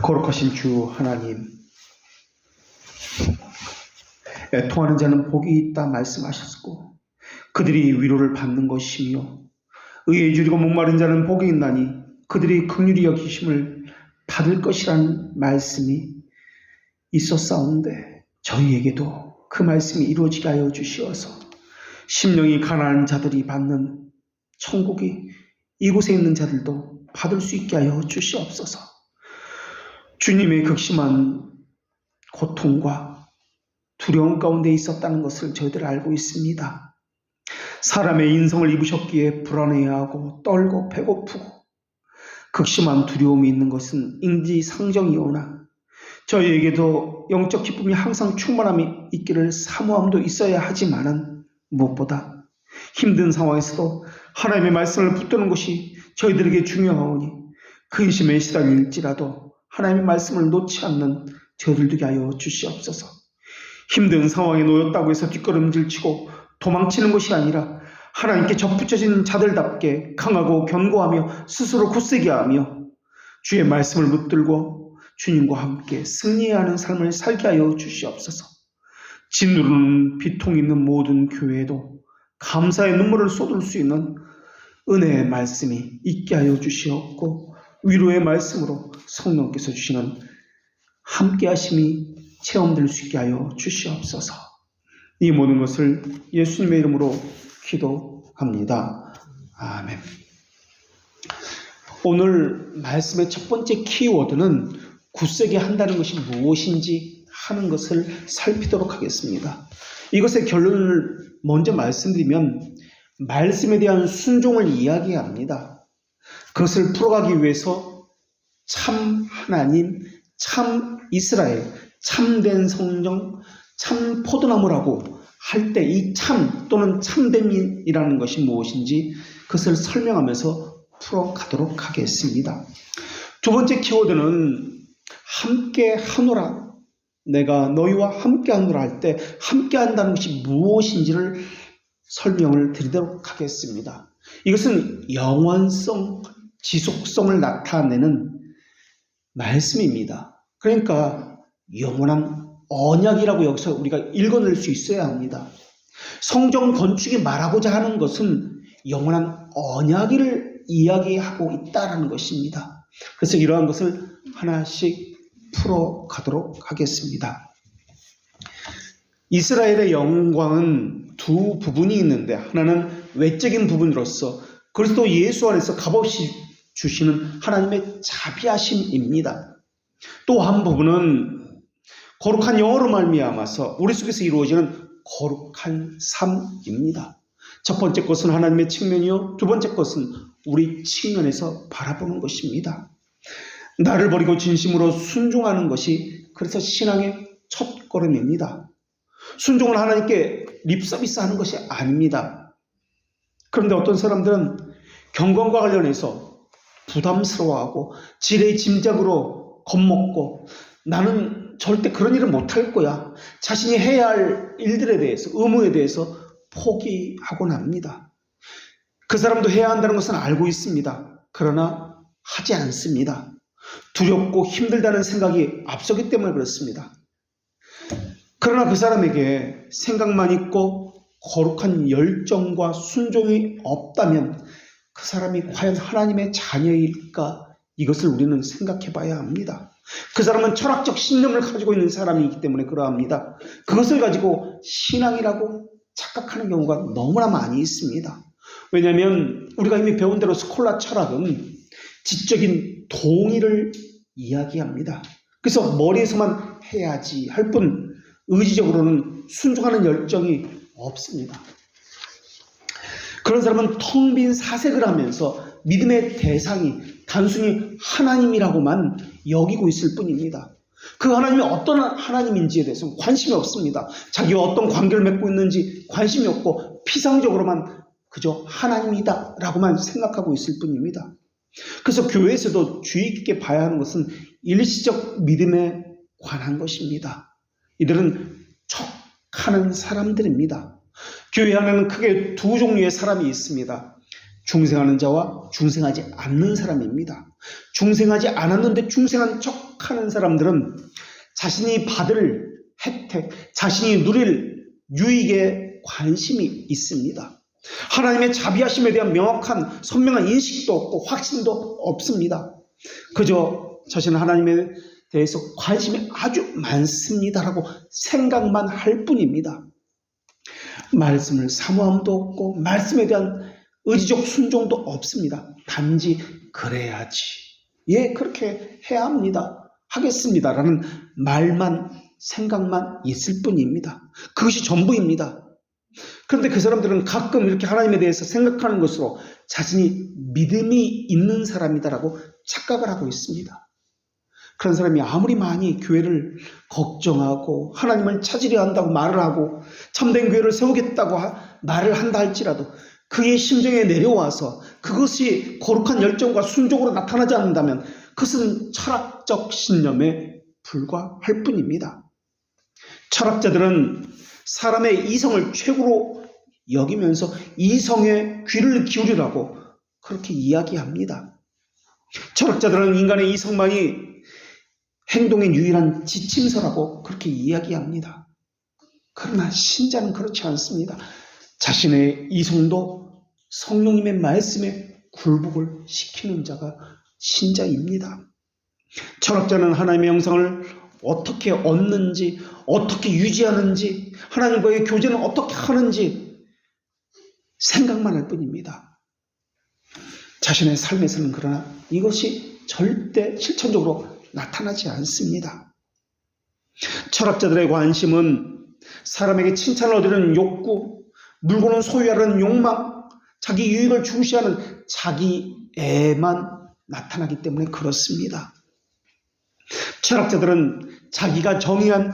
거룩하신 주 하나님, 애통하는 자는 복이 있다 말씀하셨고 그들이 위로를 받는 것이며 의에 줄이고 목마른 자는 복이 있나니 그들이 긍휼히 여기심을 받을 것이라는 말씀이 있었사온데 저희에게도 그 말씀이 이루어지게 하여 주시어서 심령이 가난한 자들이 받는 천국이 이곳에 있는 자들도 받을 수 있게 하여 주시옵소서. 주님의 극심한 고통과 두려움 가운데 있었다는 것을 저희들 알고 있습니다. 사람의 인성을 입으셨기에 불안해하고 떨고 배고프고 극심한 두려움이 있는 것은 인지상정이오나 저희에게도 영적 기쁨이 항상 충만함이 있기를 사모함도 있어야 하지만은 무엇보다 힘든 상황에서도 하나님의 말씀을 붙드는 것이 저희들에게 중요하오니 근심에 시달릴지라도 하나님의 말씀을 놓지 않는 저희들 되게 하여 주시옵소서. 힘든 상황에 놓였다고 해서 뒷걸음질치고 도망치는 것이 아니라 하나님께 접붙여진 자들답게 강하고 견고하며 스스로 굳세게 하며 주의 말씀을 붙들고 주님과 함께 승리하는 삶을 살게 하여 주시옵소서. 짓누르는 비통 있는 모든 교회에도 감사의 눈물을 쏟을 수 있는 은혜의 말씀이 있게 하여 주시옵고 위로의 말씀으로 성령께서 주시는 함께하심이 체험될 수 있게 하여 주시옵소서. 이 모든 것을 예수님의 이름으로 기도합니다. 아멘. 오늘 말씀의 첫 번째 키워드는 굳세게 한다는 것이 무엇인지 하는 것을 살피도록 하겠습니다. 이것의 결론을 먼저 말씀드리면 말씀에 대한 순종을 이야기합니다. 그것을 풀어가기 위해서 참 하나님, 참 이스라엘, 참된 성령, 참 포도나무라고 할 때 이 참 또는 참됨이라는 것이 무엇인지 그것을 설명하면서 풀어가도록 하겠습니다. 두 번째 키워드는 함께 하노라. 내가 너희와 함께 하노라 할 때 함께 한다는 것이 무엇인지를 설명을 드리도록 하겠습니다. 이것은 영원성, 지속성을 나타내는 말씀입니다. 그러니까 영원한 언약이라고 여기서 우리가 읽어낼 수 있어야 합니다. 성경 건축이 말하고자 하는 것은 영원한 언약을 이야기하고 있다는 것입니다. 그래서 이러한 것을 하나씩 풀어가도록 하겠습니다. 이스라엘의 영광은 두 부분이 있는데 하나는 외적인 부분으로서 그리스도 예수 안에서 값없이 주시는 하나님의 자비하심입니다. 또 한 부분은 거룩한 영으로 말미암아서 우리 속에서 이루어지는 거룩한 삶입니다. 첫 번째 것은 하나님의 측면이요, 두 번째 것은 우리 측면에서 바라보는 것입니다. 나를 버리고 진심으로 순종하는 것이 그래서 신앙의 첫 걸음입니다. 순종은 하나님께 립서비스 하는 것이 아닙니다. 그런데 어떤 사람들은 경건과 관련해서 부담스러워하고 지레 짐작으로 겁먹고 나는 절대 그런 일을 못할 거야. 자신이 해야 할 일들에 대해서, 의무에 대해서 포기하곤 합니다. 그 사람도 해야 한다는 것은 알고 있습니다. 그러나 하지 않습니다. 두렵고 힘들다는 생각이 앞서기 때문에 그렇습니다. 그러나 그 사람에게 생각만 있고 거룩한 열정과 순종이 없다면 그 사람이 과연 하나님의 자녀일까? 이것을 우리는 생각해 봐야 합니다. 그 사람은 철학적 신념을 가지고 있는 사람이기 때문에 그러합니다. 그것을 가지고 신앙이라고 착각하는 경우가 너무나 많이 있습니다. 왜냐하면 우리가 이미 배운 대로 스콜라 철학은 지적인 동의를 이야기합니다. 그래서 머리에서만 해야지 할 뿐 의지적으로는 순종하는 열정이 없습니다. 그런 사람은 텅 빈 사색을 하면서 믿음의 대상이 단순히 하나님이라고만 여기고 있을 뿐입니다. 그 하나님이 어떤 하나님인지에 대해서는 관심이 없습니다. 자기와 어떤 관계를 맺고 있는지 관심이 없고 피상적으로만 그저 하나님이다 라고만 생각하고 있을 뿐입니다. 그래서 교회에서도 주의 깊게 봐야 하는 것은 일시적 믿음에 관한 것입니다. 이들은 척하는 사람들입니다. 교회 안에는 크게 두 종류의 사람이 있습니다. 중생하는 자와 중생하지 않는 사람입니다. 중생하지 않았는데 중생한 척하는 사람들은 자신이 받을 혜택, 자신이 누릴 유익에 관심이 있습니다. 하나님의 자비하심에 대한 명확한 선명한 인식도 없고 확신도 없습니다. 그저 자신은 하나님에 대해서 관심이 아주 많습니다라고 생각만 할 뿐입니다. 말씀을 사모함도 없고 말씀에 대한 의지적 순종도 없습니다. 단지 그래야지, 예, 그렇게 해야 합니다, 하겠습니다라는 말만, 생각만 있을 뿐입니다. 그것이 전부입니다. 그런데 그 사람들은 가끔 이렇게 하나님에 대해서 생각하는 것으로 자신이 믿음이 있는 사람이다라고 착각을 하고 있습니다. 그런 사람이 아무리 많이 교회를 걱정하고 하나님을 찾으려 한다고 말을 하고 참된 교회를 세우겠다고 말을 한다 할지라도 그의 심정에 내려와서 그것이 거룩한 열정과 순종으로 나타나지 않는다면 그것은 철학적 신념에 불과할 뿐입니다. 철학자들은 사람의 이성을 최고로 여기면서 이성에 귀를 기울이라고 그렇게 이야기합니다. 철학자들은 인간의 이성만이 행동의 유일한 지침서라고 그렇게 이야기합니다. 그러나 신자는 그렇지 않습니다. 자신의 이성도 성령님의 말씀에 굴복을 시키는 자가 신자입니다. 철학자는 하나님의 영상을 어떻게 얻는지, 어떻게 유지하는지, 하나님과의 교제는 어떻게 하는지 생각만 할 뿐입니다. 자신의 삶에서는 그러나 이것이 절대 실천적으로 나타나지 않습니다. 철학자들의 관심은 사람에게 칭찬을 얻으려는 욕구, 물건을 소유하려는 욕망, 자기 유익을 중시하는 자기애만 나타나기 때문에 그렇습니다. 철학자들은 자기가 정의한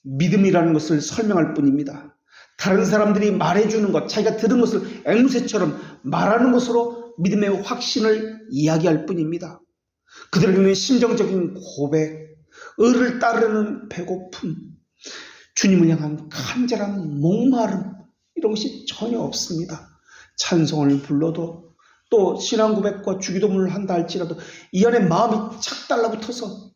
믿음이라는 것을 설명할 뿐입니다. 다른 사람들이 말해주는 것, 자기가 들은 것을 앵무새처럼 말하는 것으로 믿음의 확신을 이야기할 뿐입니다. 그들에게는 심정적인 고백, 의를 따르는 배고픔, 주님을 향한 간절한 목마름, 이런 것이 전혀 없습니다. 찬송을 불러도 또 신앙 고백과 주기도문을 한다 할지라도 이 안에 마음이 착 달라붙어서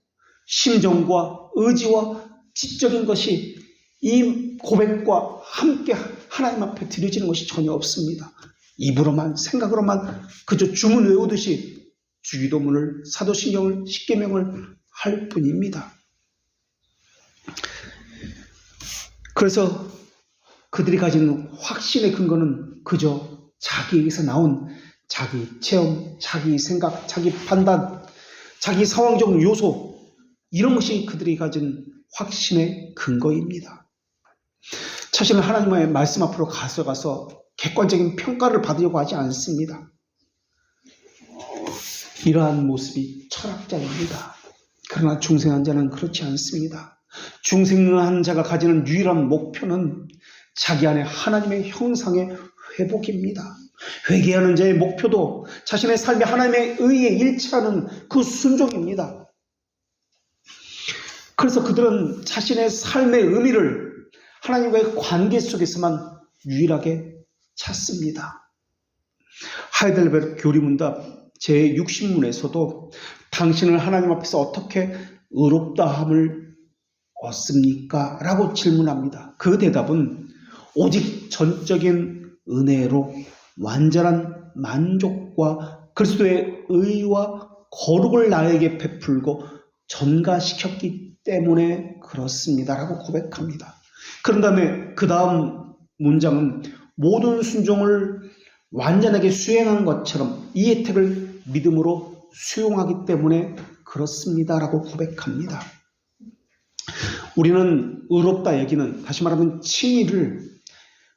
심정과 의지와 지적인 것이 이 고백과 함께 하나님 앞에 드려지는 것이 전혀 없습니다. 입으로만, 생각으로만 그저 주문 외우듯이 주기도문을, 사도신경을, 십계명을 할 뿐입니다. 그래서 그들이 가진 확신의 근거는 그저 자기에게서 나온 자기 체험, 자기 생각, 자기 판단, 자기 상황적 요소, 이런 것이 그들이 가진 확신의 근거입니다. 자신은 하나님의 말씀 앞으로 가서 객관적인 평가를 받으려고 하지 않습니다. 이러한 모습이 철학자입니다. 그러나 중생한 자는 그렇지 않습니다. 중생한 자가 가지는 유일한 목표는 자기 안에 하나님의 형상의 회복입니다. 회개하는 자의 목표도 자신의 삶이 하나님의 의에 일치하는 그 순종입니다. 그래서 그들은 자신의 삶의 의미를 하나님과의 관계 속에서만 유일하게 찾습니다. 하이델베르크 교리문답 제60문에서도 당신은 하나님 앞에서 어떻게 의롭다함을 얻습니까? 라고 질문합니다. 그 대답은 오직 전적인 은혜로 완전한 만족과 그리스도의 의와 거룩을 나에게 베풀고 전가시켰기 때문에 그렇습니다. 라고 고백합니다. 그런 다음에 그 다음 문장은 모든 순종을 완전하게 수행한 것처럼 이 혜택을 믿음으로 수용하기 때문에 그렇습니다. 라고 고백합니다. 우리는 의롭다 얘기는 다시 말하면 칭의를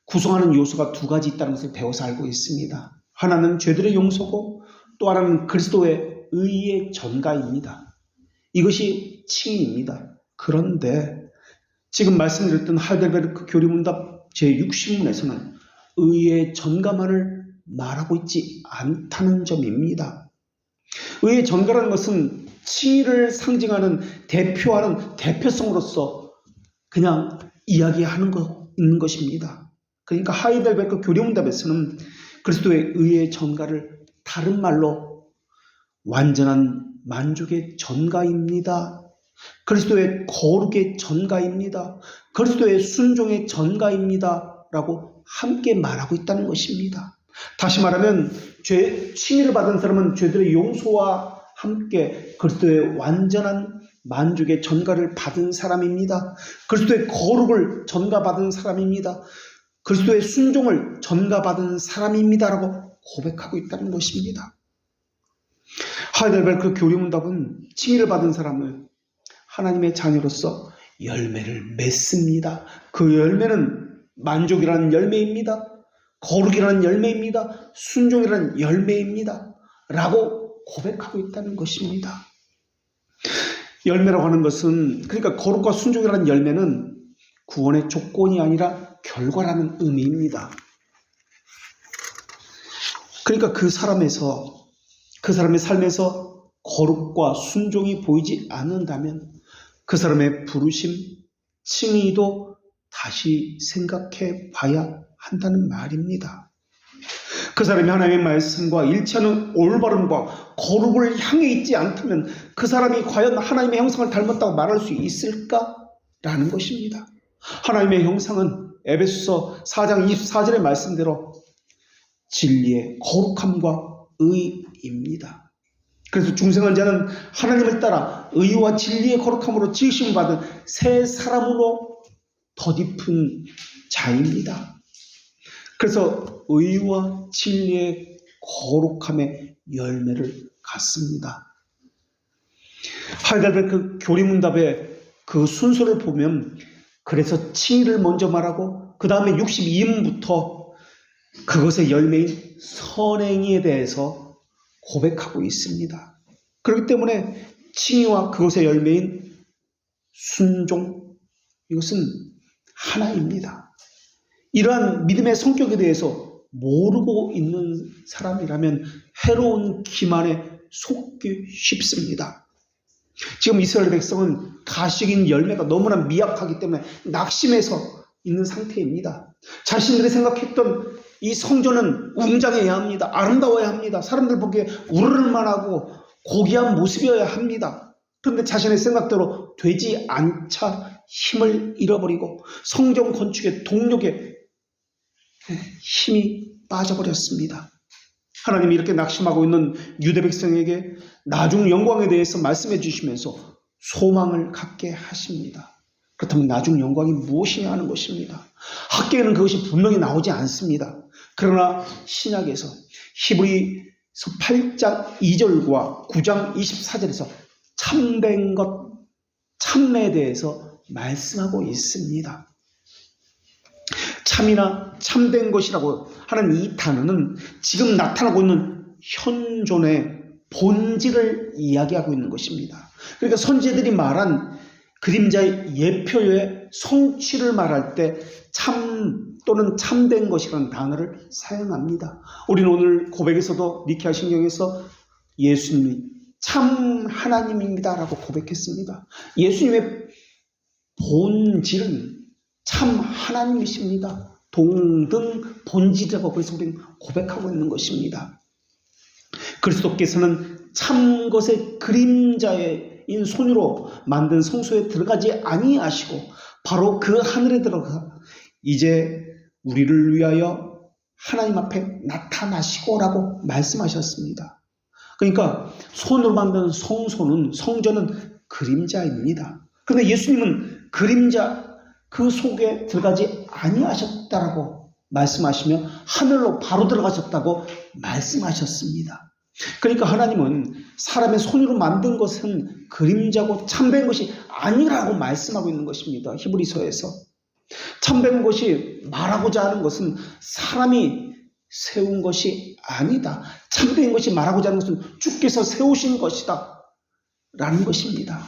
구성하는 요소가 두 가지 있다는 것을 배워서 알고 있습니다. 하나는 죄들의 용서고 또 하나는 그리스도의 의의 전가입니다. 이것이 칭의입니다. 그런데 지금 말씀드렸던 하이델베르크 교리문답 제60문에서는 의의 전가만을 말하고 있지 않다는 점입니다. 의의 전가라는 것은 칭의를 상징하는 대표하는 대표성으로서 그냥 이야기하는 거 있는 것입니다. 그러니까 하이델베르크 교리문답에서는 그리스도의 의의 전가를 다른 말로 완전한 만족의 전가입니다. 그리스도의 거룩의 전가입니다. 그리스도의 순종의 전가입니다. 라고 함께 말하고 있다는 것입니다. 다시 말하면 칭의를 받은 사람은 죄들의 용서와 함께 그리스도의 완전한 만족의 전가를 받은 사람입니다. 그리스도의 거룩을 전가받은 사람입니다. 그리스도의 순종을 전가받은 사람입니다라고 고백하고 있다는 것입니다. 하이델베르크 교리문답은 칭의를 받은 사람을 하나님의 자녀로서 열매를 맺습니다. 그 열매는 만족이라는 열매입니다. 거룩이라는 열매입니다. 순종이라는 열매입니다. 라고 고백하고 있다는 것입니다. 열매라고 하는 것은, 그러니까 거룩과 순종이라는 열매는 구원의 조건이 아니라 결과라는 의미입니다. 그러니까 그 사람의 삶에서 거룩과 순종이 보이지 않는다면 그 사람의 부르심, 칭의도 다시 생각해 봐야 한다는 말입니다. 그 사람이 하나님의 말씀과 일치하는 올바름과 거룩을 향해 있지 않다면 그 사람이 과연 하나님의 형상을 닮았다고 말할 수 있을까라는 것입니다. 하나님의 형상은 에베소서 4장 24절의 말씀대로 진리의 거룩함과 의입니다. 그래서 중생한 자는 하나님을 따라 의와 진리의 거룩함으로 지으심을 받은 새 사람으로 덧입은 자입니다. 그래서 의와 진리의 거룩함의 열매를 갖습니다. 하이델베르크 교리문답의 그 순서를 보면 그래서 칭의를 먼저 말하고 그 다음에 62문부터 그것의 열매인 선행에 대해서 고백하고 있습니다. 그렇기 때문에 칭의와 그것의 열매인 순종, 이것은 하나입니다. 이러한 믿음의 성격에 대해서 모르고 있는 사람이라면 해로운 기만에 속기 쉽습니다. 지금 이스라엘 백성은 가시적인 열매가 너무나 미약하기 때문에 낙심해서 있는 상태입니다. 자신들이 생각했던 이 성전은 웅장해야 합니다. 아름다워야 합니다. 사람들 보기에 우러를만하고 고귀한 모습이어야 합니다. 그런데 자신의 생각대로 되지 않자 힘을 잃어버리고 성전 건축의 동력에 힘이 빠져버렸습니다. 하나님이 이렇게 낙심하고 있는 유대 백성에게 나중 영광에 대해서 말씀해 주시면서 소망을 갖게 하십니다. 그렇다면 나중 영광이 무엇이냐 하는 것입니다. 학계에는 그것이 분명히 나오지 않습니다. 그러나 신약에서 히브리서 8장 2절과 9장 24절에서 참된 것, 참매에 대해서 말씀하고 있습니다. 참이나 참된 것이라고 하는 이 단어는 지금 나타나고 있는 현존의 본질을 이야기하고 있는 것입니다. 그러니까 선지자들이 말한 그림자의 예표의 성취를 말할 때 참 또는 참된 것이라는 단어를 사용합니다. 우리는 오늘 고백에서도 니케아 신경에서 예수님이 참 하나님입니다라고 고백했습니다. 예수님의 본질은 참 하나님이십니다. 동등 본질이라고 그래서 우리는 고백하고 있는 것입니다. 그리스도께서는 참 것의 그림자인 손으로 만든 성소에 들어가지 아니하시고 바로 그 하늘에 들어가 이제 우리를 위하여 하나님 앞에 나타나시고라고 말씀하셨습니다. 그러니까 손으로 만든 성전은 그림자입니다. 그런데 예수님은 그림자 그 속에 들어가지 아니하셨다라고 말씀하시며 하늘로 바로 들어가셨다고 말씀하셨습니다. 그러니까 하나님은 사람의 손으로 만든 것은 그림자고 참된 것이 아니라고 말씀하고 있는 것입니다. 히브리서에서. 참된 것이 말하고자 하는 것은 사람이 세운 것이 아니다. 참된 것이 말하고자 하는 것은 주께서 세우신 것이다 라는 것입니다.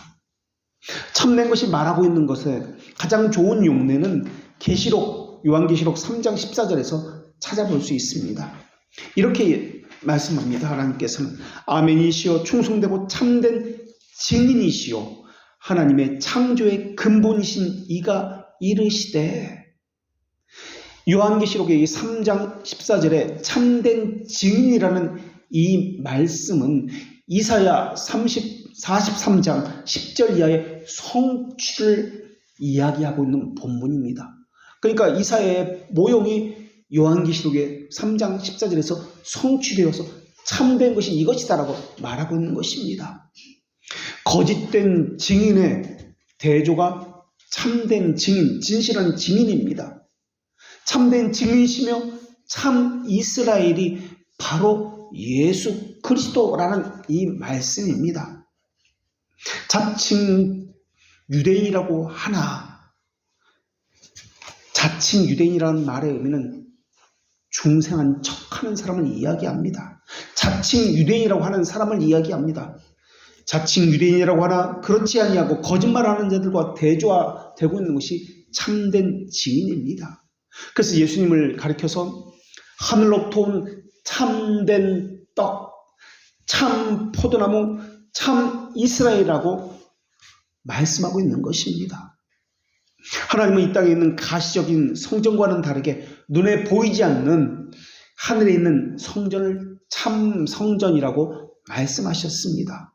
참된 것이 말하고 있는 것에 가장 좋은 용례는 요한계시록 3장 14절에서 찾아볼 수 있습니다. 이렇게 말씀합니다. 하나님께서는 아멘이시여 충성되고 참된 증인이시여 하나님의 창조의 근본이신 이가 이르시되 요한계시록의 3장 14절에 참된 증인이라는 이 말씀은 이사야 43장 10절 이하의 성취를 이야기하고 있는 본문입니다. 그러니까 이사야의 모형이 요한계시록의 3장 14절에서 성취되어서 참된 것이 이것이다라고 말하고 있는 것입니다. 거짓된 증인의 대조가 참된 증인, 진실한 증인입니다. 참된 증인이시며 참 이스라엘이 바로 예수 그리스도라는 이 말씀입니다. 자칭 유대인이라고 하나, 자칭 유대인이라는 말의 의미는 중생한 척하는 사람을 이야기합니다. 자칭 유대인이라고 하는 사람을 이야기합니다. 자칭 유대인이라고 하나 그렇지 아니하고 거짓말하는 자들과 대조되고 있는 것이 참된 증인입니다. 그래서 예수님을 가리켜서 하늘로부터 온 참된 떡, 참 포도나무, 참 이스라엘이라고 말씀하고 있는 것입니다. 하나님은 이 땅에 있는 가시적인 성전과는 다르게 눈에 보이지 않는 하늘에 있는 성전을 참 성전이라고 말씀하셨습니다.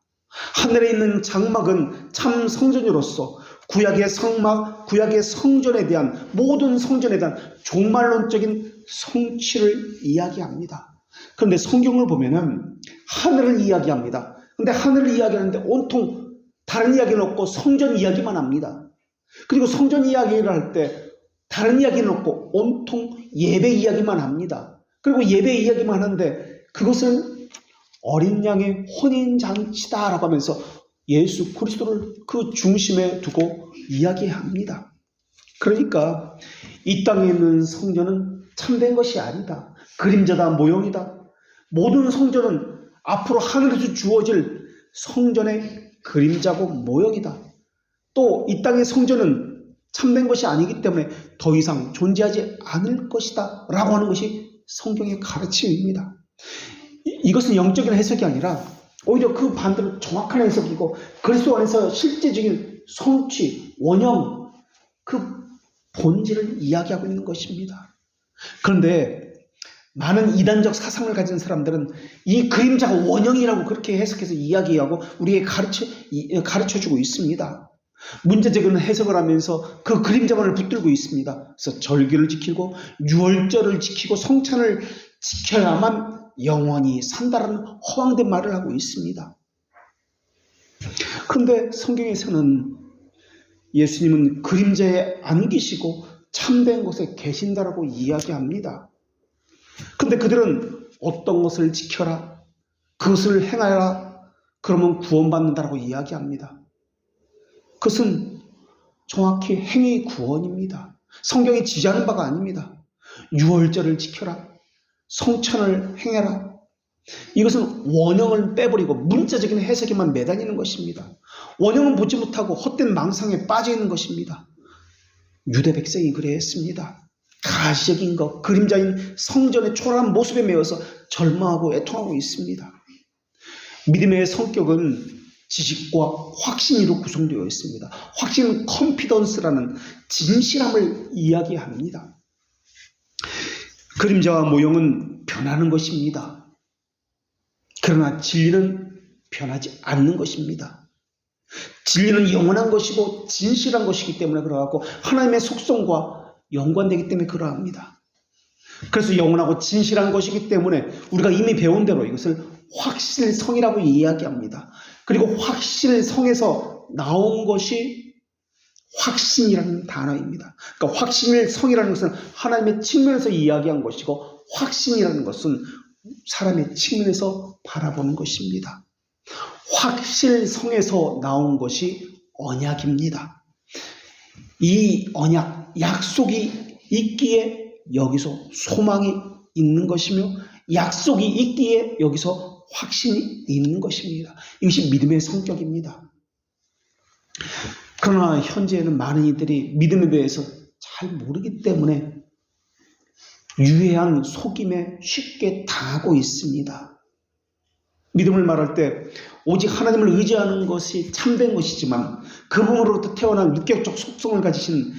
하늘에 있는 장막은 참 성전으로서 구약의 성막, 구약의 성전에 대한 모든 성전에 대한 종말론적인 성취를 이야기합니다. 그런데 성경을 보면은 하늘을 이야기합니다. 그런데 하늘을 이야기하는데 온통 다른 이야기는 없고 성전 이야기만 합니다. 그리고 성전 이야기를 할 때 다른 이야기는 없고 온통 예배 이야기만 합니다. 그리고 예배 이야기만 하는데 그것은 어린 양의 혼인잔치다라고 하면서 예수 그리스도를 그 중심에 두고 이야기합니다. 그러니까 이 땅에 있는 성전은 참된 것이 아니다. 그림자다, 모형이다. 모든 성전은 앞으로 하늘에서 주어질 성전의 그림자고 모형이다. 또 이 땅의 성전은 참된 것이 아니기 때문에 더 이상 존재하지 않을 것이다 라고 하는 것이 성경의 가르침입니다. 이것은 영적인 해석이 아니라 오히려 그 반대로 정확한 해석이고 그리스도 안에서 실제적인 성취, 원형, 그 본질을 이야기하고 있는 것입니다. 그런데 많은 이단적 사상을 가진 사람들은 이 그림자가 원형이라고 그렇게 해석해서 이야기하고 우리에게 가르쳐주고 있습니다. 문제적인 해석을 하면서 그 그림자만을 붙들고 있습니다. 그래서 절기를 지키고 유월절을 지키고 성찬을 지켜야만 영원히 산다라는 허황된 말을 하고 있습니다. 그런데 성경에서는 예수님은 그림자에 안 계시고 참된 곳에 계신다라고 이야기합니다. 그런데 그들은 어떤 것을 지켜라, 그것을 행하라, 그러면 구원받는다라고 이야기합니다. 그것은 정확히 행위 구원입니다. 성경이 지지하는 바가 아닙니다. 유월절을 지켜라, 성찬을 행해라. 이것은 원형을 빼버리고 문자적인 해석에만 매달리는 것입니다. 원형은 보지 못하고 헛된 망상에 빠져 있는 것입니다. 유대 백성이 그랬습니다. 가시적인 것, 그림자인 성전의 초라한 모습에 매여서 절망하고 애통하고 있습니다. 믿음의 성격은 지식과 확신으로 구성되어 있습니다. 확신은 컨피던스라는 진실함을 이야기합니다. 그림자와 모형은 변하는 것입니다. 그러나 진리는 변하지 않는 것입니다. 진리는 영원한 것이고 진실한 것이기 때문에 그러하고 하나님의 속성과 연관되기 때문에 그러합니다. 그래서 영원하고 진실한 것이기 때문에 우리가 이미 배운 대로 이것을 확실성이라고 이야기합니다. 그리고 확실성에서 나온 것이 확신이라는 단어입니다. 그러니까 확실성이라는 것은 하나님의 측면에서 이야기한 것이고 확신이라는 것은 사람의 측면에서 바라보는 것입니다. 확실성에서 나온 것이 언약입니다. 이 언약, 약속이 있기에 여기서 소망이 있는 것이며 약속이 있기에 여기서 확신이 있는 것입니다. 이것이 믿음의 성격입니다. 그러나 현재에는 많은 이들이 믿음에 대해서 잘 모르기 때문에 유해한 속임에 쉽게 당하고 있습니다. 믿음을 말할 때 오직 하나님을 의지하는 것이 참된 것이지만 그분으로부터 태어난 육격적 속성을 가지신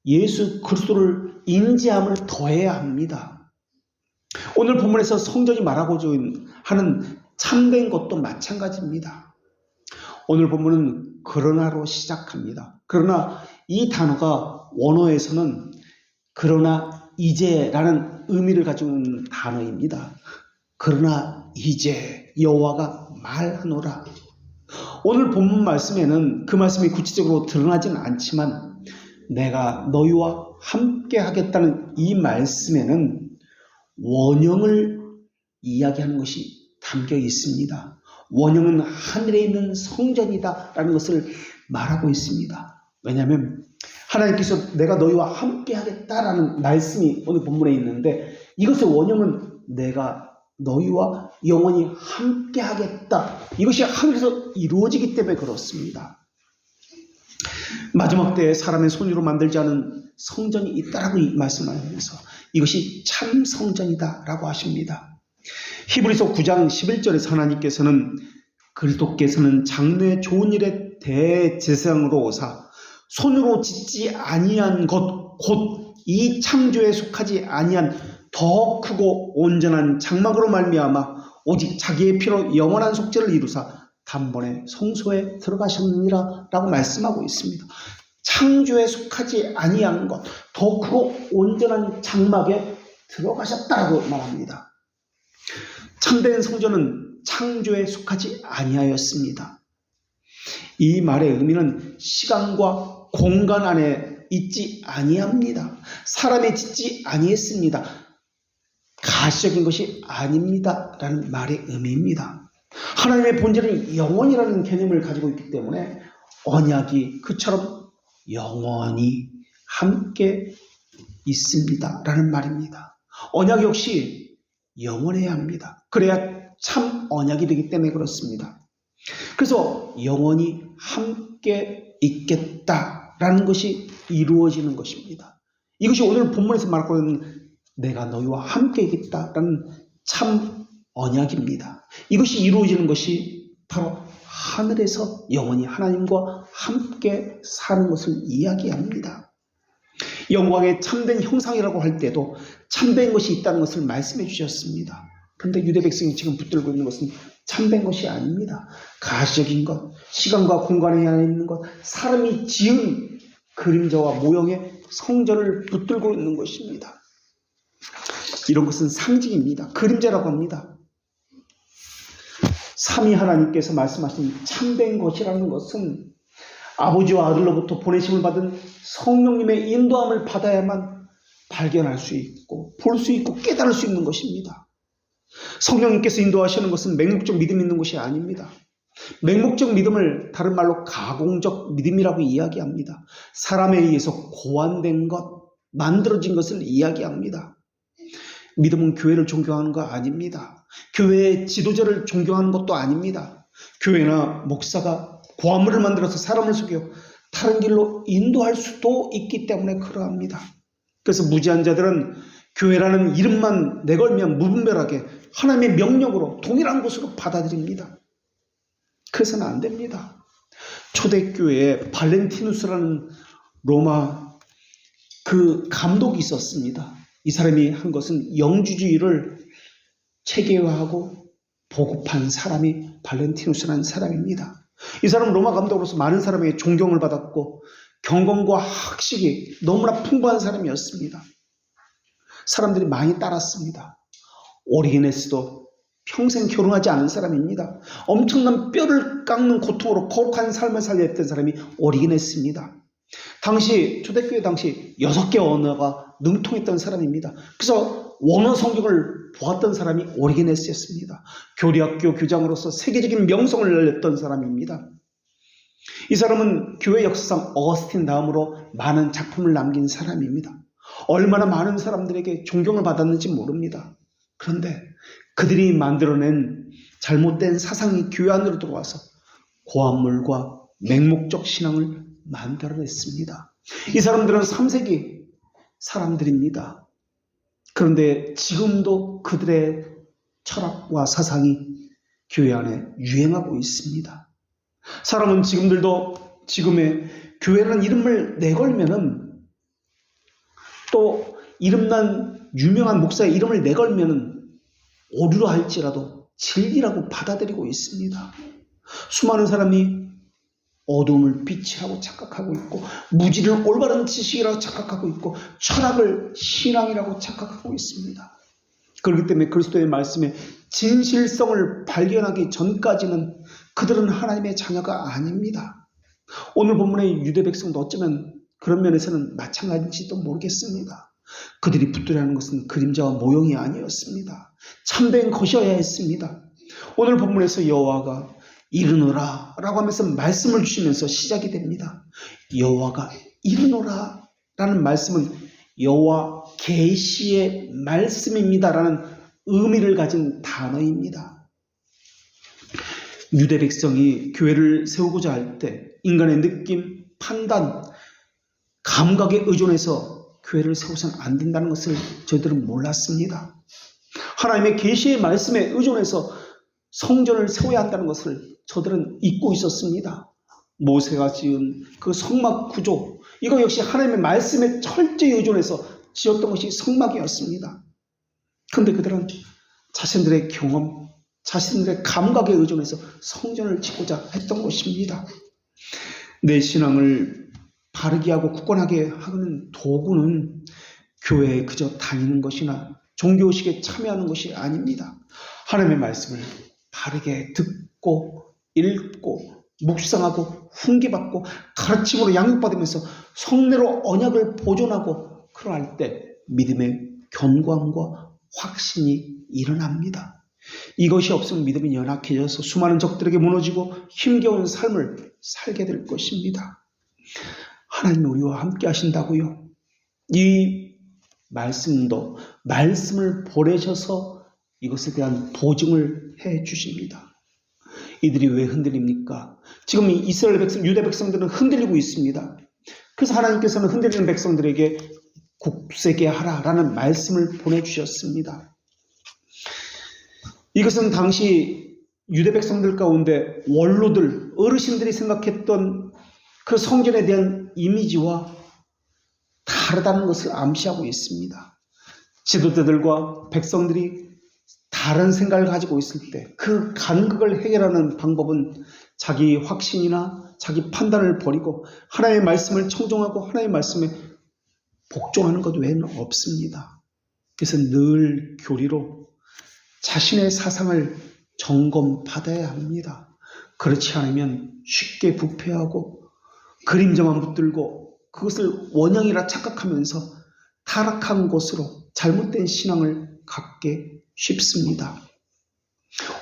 예수 그리스도를 인지함을 더해야 합니다. 오늘 본문에서 성전이 말하고자 하는 참된 것도 마찬가지입니다. 오늘 본문은 그러나로 시작합니다. 그러나 이 단어가 원어에서는 그러나 이제라는 의미를 가지고 있는 단어입니다. 그러나 이제 여호와가 말하노라. 오늘 본문 말씀에는 그 말씀이 구체적으로 드러나지는 않지만 내가 너희와 함께 하겠다는 이 말씀에는 원형을 이야기하는 것이 담겨 있습니다. 원형은 하늘에 있는 성전이다 라는 것을 말하고 있습니다. 왜냐하면 하나님께서 내가 너희와 함께 하겠다라는 말씀이 오늘 본문에 있는데 이것의 원형은 내가 너희와 영원히 함께 하겠다. 이것이 하늘에서 이루어지기 때문에 그렇습니다. 마지막 때에 사람의 손으로 만들지 않은 성전이 있다라고 말씀하면서 이것이 참 성전이다 라고 하십니다. 히브리서 9장 11절에서 하나님께서는 그리스도께서는 장래 좋은 일의 대제사장으로 오사 손으로 짓지 아니한 것 곧 이 창조에 속하지 아니한 더 크고 온전한 장막으로 말미암아 오직 자기의 피로 영원한 속죄를 이루사 단번에 성소에 들어가셨느니라 라고 말씀하고 있습니다. 창조에 속하지 아니한 것 더 크고 온전한 장막에 들어가셨다고 말합니다. 참된 성전은 창조에 속하지 아니하였습니다. 이 말의 의미는 시간과 공간 안에 있지 아니합니다. 사람이 짓지 아니했습니다. 가시적인 것이 아닙니다 라는 말의 의미입니다. 하나님의 본질은 영원이라는 개념을 가지고 있기 때문에 언약이 그처럼 영원히 함께 있습니다 라는 말입니다. 언약 역시 영원해야 합니다. 그래야 참 언약이 되기 때문에 그렇습니다. 그래서 영원히 함께 있겠다라는 것이 이루어지는 것입니다. 이것이 오늘 본문에서 말하고 있는 내가 너희와 함께 있겠다라는 참 언약입니다. 이것이 이루어지는 것이 바로 하늘에서 영원히 하나님과 함께 사는 것을 이야기합니다. 영광의 참된 형상이라고 할 때도 참된 것이 있다는 것을 말씀해 주셨습니다. 그런데 유대 백성이 지금 붙들고 있는 것은 참된 것이 아닙니다. 가시적인 것, 시간과 공간에 있는 것, 사람이 지은 그림자와 모형의 성전을 붙들고 있는 것입니다. 이런 것은 상징입니다. 그림자라고 합니다. 삼위 하나님께서 말씀하신 참된 것이라는 것은 아버지와 아들로부터 보내심을 받은 성령님의 인도함을 받아야만 발견할 수 있고 볼 수 있고 깨달을 수 있는 것입니다. 성령님께서 인도하시는 것은 맹목적 믿음이 있는 것이 아닙니다. 맹목적 믿음을 다른 말로 가공적 믿음이라고 이야기합니다. 사람에 의해서 고안된 것, 만들어진 것을 이야기합니다. 믿음은 교회를 존경하는 거 아닙니다. 교회의 지도자를 존경하는 것도 아닙니다. 교회나 목사가 고아물을 만들어서 사람을 속여 다른 길로 인도할 수도 있기 때문에 그러합니다. 그래서 무지한 자들은 교회라는 이름만 내걸면 무분별하게 하나님의 명령으로 동일한 것으로 받아들입니다. 그래서는 안 됩니다. 초대교회에 발렌티누스라는 로마 그 감독이 있었습니다. 이 사람이 한 것은 영주주의를 체계화하고 보급한 사람이 발렌티누스라는 사람입니다. 이 사람은 로마 감독으로서 많은 사람에게 존경을 받았고 경건과 학식이 너무나 풍부한 사람이었습니다. 사람들이 많이 따랐습니다. 오리게네스도 평생 결혼하지 않은 사람입니다. 엄청난 뼈를 깎는 고통으로 거룩한 삶을 살려 했던 사람이 오리게네스입니다. 당시 초대교회 당시 6개 언어가 능통했던 사람입니다. 그래서 원어 성경을 보았던 사람이 오리게네스였습니다. 교리학교 교장으로서 세계적인 명성을 날렸던 사람입니다. 이 사람은 교회 역사상 어거스틴 다음으로 많은 작품을 남긴 사람입니다. 얼마나 많은 사람들에게 존경을 받았는지 모릅니다. 그런데 그들이 만들어낸 잘못된 사상이 교회 안으로 들어와서 고아물과 맹목적 신앙을 만들어냈습니다. 이 사람들은 3세기 사람들입니다. 그런데 지금도 그들의 철학과 사상이 교회 안에 유행하고 있습니다. 사람은 지금들도 지금의 교회라는 이름을 내걸면은 또 이름난 유명한 목사의 이름을 내걸면 오류라 할지라도 진리라고 받아들이고 있습니다. 수많은 사람이 어둠을 빛이라고 착각하고 있고 무지를 올바른 지식이라고 착각하고 있고 철학을 신앙이라고 착각하고 있습니다. 그렇기 때문에 그리스도의 말씀의 진실성을 발견하기 전까지는 그들은 하나님의 자녀가 아닙니다. 오늘 본문의 유대 백성도 어쩌면 그런 면에서는 마찬가지인지도 모르겠습니다. 그들이 붙들어야 하는 것은 그림자와 모형이 아니었습니다. 참된 것이어야 했습니다. 오늘 본문에서 여호와가 이르노라 라고 하면서 말씀을 주시면서 시작이 됩니다. 여호와가 이르노라 라는 말씀은 여호와 계시의 말씀입니다 라는 의미를 가진 단어입니다. 유대 백성이 교회를 세우고자 할 때 인간의 느낌, 판단, 감각에 의존해서 교회를 세우서는 안 된다는 것을 저희들은 몰랐습니다. 하나님의 계시의 말씀에 의존해서 성전을 세워야 한다는 것을 저들은 잊고 있었습니다. 모세가 지은 그 성막 구조, 이거 역시 하나님의 말씀에 철저히 의존해서 지었던 것이 성막이었습니다. 그런데 그들은 자신들의 경험, 자신들의 감각에 의존해서 성전을 짓고자 했던 것입니다. 내 신앙을 바르게 하고 굳건하게 하는 도구는 교회에 그저 다니는 것이나 종교의식에 참여하는 것이 아닙니다. 하나님의 말씀을 바르게 듣고 읽고 묵상하고 훈계받고 가르침으로 양육받으면서 성례로 언약을 보존하고 그러할 때 믿음의 견고함과 확신이 일어납니다. 이것이 없으면 믿음이 연약해져서 수많은 적들에게 무너지고 힘겨운 삶을 살게 될 것입니다. 하나님 우리와 함께 하신다고요. 이 말씀도 말씀을 보내셔서 이것에 대한 보증을 해 주십니다. 이들이 왜 흔들립니까? 지금 이스라엘 백성, 유대 백성들은 흔들리고 있습니다. 그래서 하나님께서는 흔들리는 백성들에게 굳세게 하라라는 말씀을 보내주셨습니다. 이것은 당시 유대 백성들 가운데 원로들, 어르신들이 생각했던 그 성전에 대한 이미지와 다르다는 것을 암시하고 있습니다. 지도자들과 백성들이 다른 생각을 가지고 있을 때 그 간극을 해결하는 방법은 자기 확신이나 자기 판단을 버리고 하나님의 말씀을 청종하고 하나님의 말씀에 복종하는 것 외에는 없습니다. 그래서 늘 교리로 자신의 사상을 점검받아야 합니다. 그렇지 않으면 쉽게 부패하고 그림자만 붙들고 그것을 원형이라 착각하면서 타락한 곳으로 잘못된 신앙을 갖게 쉽습니다.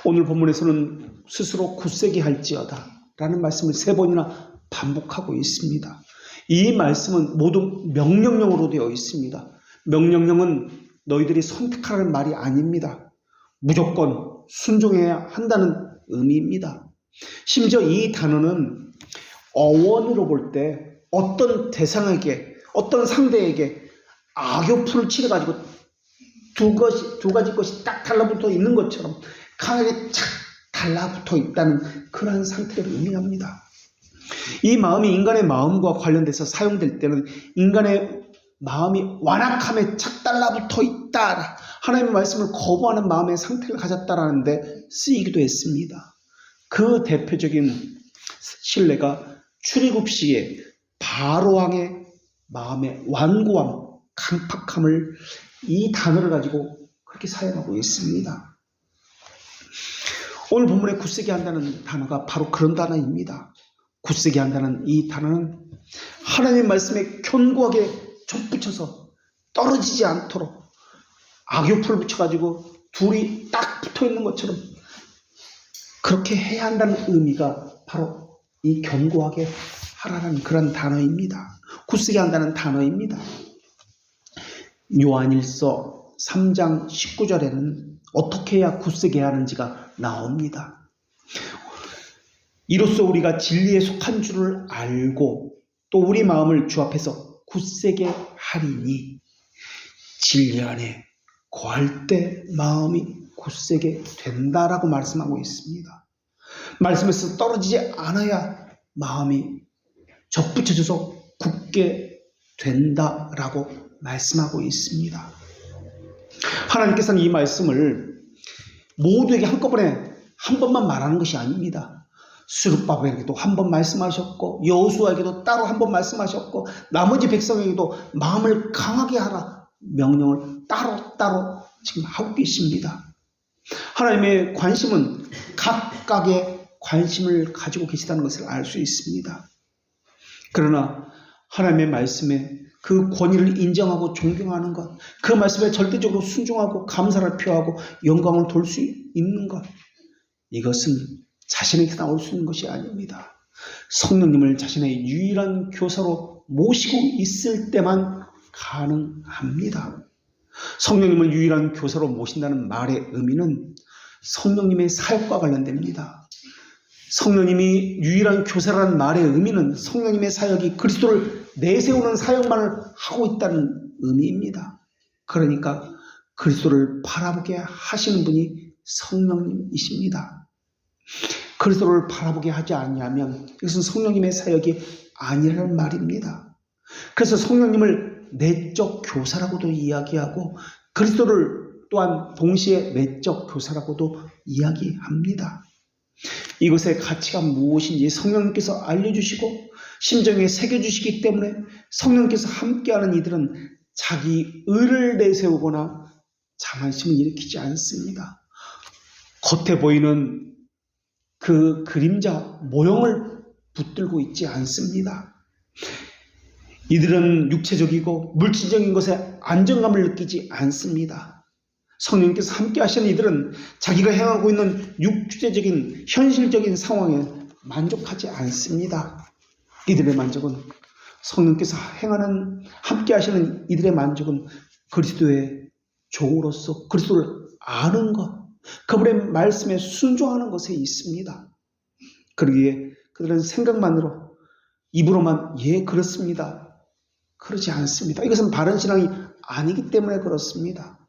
오늘 본문에서는 스스로 굳세게 할지어다 라는 말씀을 3번이나 반복하고 있습니다. 이 말씀은 모두 명령형으로 되어 있습니다. 명령형은 너희들이 선택하라는 말이 아닙니다. 무조건 순종해야 한다는 의미입니다. 심지어 이 단어는 어원으로 볼 때 어떤 대상에게, 어떤 상대에게 악교풀을 치러가지고 두 가지 것이 딱 달라붙어 있는 것처럼 강하게 착 달라붙어 있다는 그러한 상태를 의미합니다. 이 마음이 인간의 마음과 관련돼서 사용될 때는 인간의 마음이 완악함에 착 달라붙어 있다, 하나님의 말씀을 거부하는 마음의 상태를 가졌다라는 데 쓰이기도 했습니다. 그 대표적인 신뢰가 출애굽 시에 바로왕의 마음의 완고함, 강팍함을 이 단어를 가지고 그렇게 사용하고 있습니다. 오늘 본문에 굳세게 한다는 단어가 바로 그런 단어입니다. 굳세게 한다는 이 단어는 하나님의 말씀에 견고하게 덧붙여서 떨어지지 않도록 악교풀 붙여가지고 둘이 딱 붙어있는 것처럼 그렇게 해야 한다는 의미가 바로 이 견고하게 하라는 그런 단어입니다. 굳세게 한다는 단어입니다. 요한일서 3장 19절에는 어떻게 해야 굳세게 하는지가 나옵니다. 이로써 우리가 진리에 속한 줄을 알고 또 우리 마음을 주 앞에서 굳세게 하리니 진리 안에 거할 때 마음이 굳세게 된다라고 말씀하고 있습니다. 말씀에서 떨어지지 않아야 마음이 접붙여져서 굳게 된다라고 말씀하고 있습니다. 하나님께서는 이 말씀을 모두에게 한꺼번에 한 번만 말하는 것이 아닙니다. 스룹바벨에게도 한 번 말씀하셨고 여호수아에게도 따로 한 번 말씀하셨고 나머지 백성에게도 마음을 강하게 하라 명령을 따로 지금 하고 계십니다. 하나님의 관심은 각각의 관심을 가지고 계시다는 것을 알 수 있습니다. 그러나 하나님의 말씀에 그 권위를 인정하고 존경하는 것, 그 말씀에 절대적으로 순종하고 감사를 표하고 영광을 돌 수 있는 것, 이것은 자신에게 나올 수 있는 것이 아닙니다. 성령님을 자신의 유일한 교사로 모시고 있을 때만 가능합니다. 성령님을 유일한 교사로 모신다는 말의 의미는 성령님의 사역과 관련됩니다. 성령님이 유일한 교사라는 말의 의미는 성령님의 사역이 그리스도를 내세우는 사역만을 하고 있다는 의미입니다. 그러니까 그리스도를 바라보게 하시는 분이 성령님이십니다. 그리스도를 바라보게 하지 않냐면 이것은 성령님의 사역이 아니라는 말입니다. 그래서 성령님을 내적 교사라고도 이야기하고 그리스도를 또한 동시에 내적 교사라고도 이야기합니다. 이것의 가치가 무엇인지 성령님께서 알려주시고 심정에 새겨주시기 때문에 성령님께서 함께하는 이들은 자기 의를 내세우거나 자만심을 일으키지 않습니다. 겉에 보이는 그 그림자 모형을 붙들고 있지 않습니다. 이들은 육체적이고 물질적인 것에 안정감을 느끼지 않습니다. 성령님께서 함께 하시는 이들은 자기가 행하고 있는 육체적인 현실적인 상황에 만족하지 않습니다. 이들의 만족은 성령께서 행하는 함께 하시는 이들의 만족은 그리스도의 종으로서 그리스도를 아는 것, 그분의 말씀에 순종하는 것에 있습니다. 그러기에 그들은 생각만으로 입으로만 예 그렇습니다. 그러지 않습니다. 이것은 바른 신앙이 아니기 때문에 그렇습니다.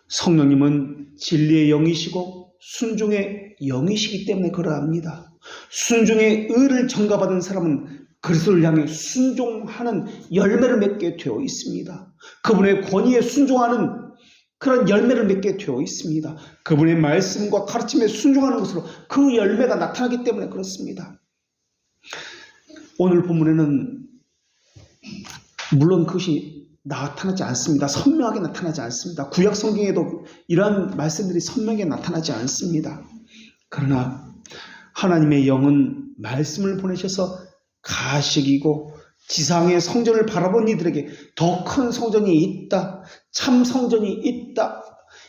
성령님은 진리의 영이시고 순종의 영이시기 때문에 그러합니다. 순종의 의를 전가받은 사람은 그리스도를 향해 순종하는 열매를 맺게 되어 있습니다. 그분의 권위에 순종하는 그런 열매를 맺게 되어 있습니다. 그분의 말씀과 가르침에 순종하는 것으로 그 열매가 나타나기 때문에 그렇습니다. 오늘 본문에는 물론 그것이 나타나지 않습니다. 선명하게 나타나지 않습니다. 구약 성경에도 이러한 말씀들이 선명하게 나타나지 않습니다. 그러나 하나님의 영은 말씀을 보내셔서 가식이고 지상의 성전을 바라본 이들에게 더 큰 성전이 있다. 참 성전이 있다.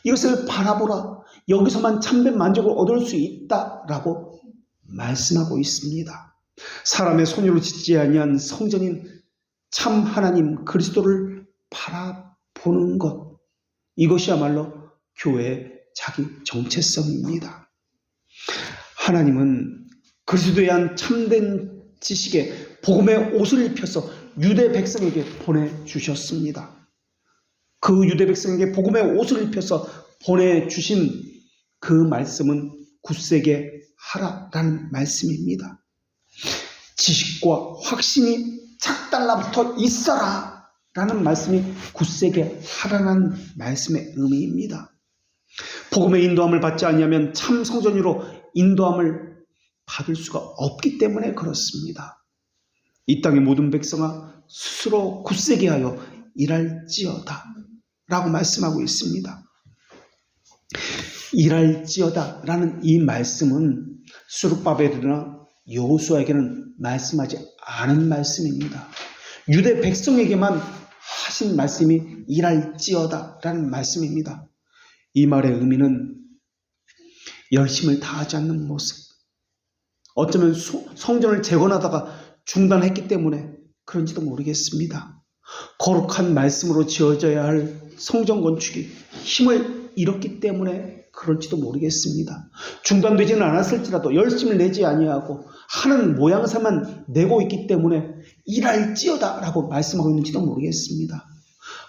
이것을 바라보라. 여기서만 참된 만족을 얻을 수 있다라고 말씀하고 있습니다. 사람의 손으로 짓지 아니한 성전인 참 하나님 그리스도를 바라보는 것, 이것이야말로 교회의 자기 정체성입니다. 하나님은 그리스도에 대한 참된 지식에 복음의 옷을 입혀서 유대 백성에게 보내주셨습니다. 그 유대 백성에게 복음의 옷을 입혀서 보내주신 그 말씀은 굳세게 하라라는 말씀입니다. 지식과 확신이 착달라붙어 있어라 라는 말씀이 굳세게 하라는 말씀의 의미입니다. 복음의 인도함을 받지 않으면 참 성전으로 인도함을 받을 수가 없기 때문에 그렇습니다. 이 땅의 모든 백성아 스스로 굳세게 하여 일할지어다 라고 말씀하고 있습니다. 일할지어다 라는 이 말씀은 스룹바벨이나 여호수아에게는 말씀하지 않은 말씀입니다. 유대 백성에게만 하신 말씀이 일할지어다 라는 말씀입니다. 이 말의 의미는 열심을 다하지 않는 모습, 어쩌면 성전을 재건하다가 중단했기 때문에 그런지도 모르겠습니다. 거룩한 말씀으로 지어져야 할 성전 건축이 힘을 잃었기 때문에 그럴지도 모르겠습니다. 중단되지는 않았을지라도 열심을 내지 아니하고 하는 모양새만 내고 있기 때문에 일할지어다 라고 말씀하고 있는지도 모르겠습니다.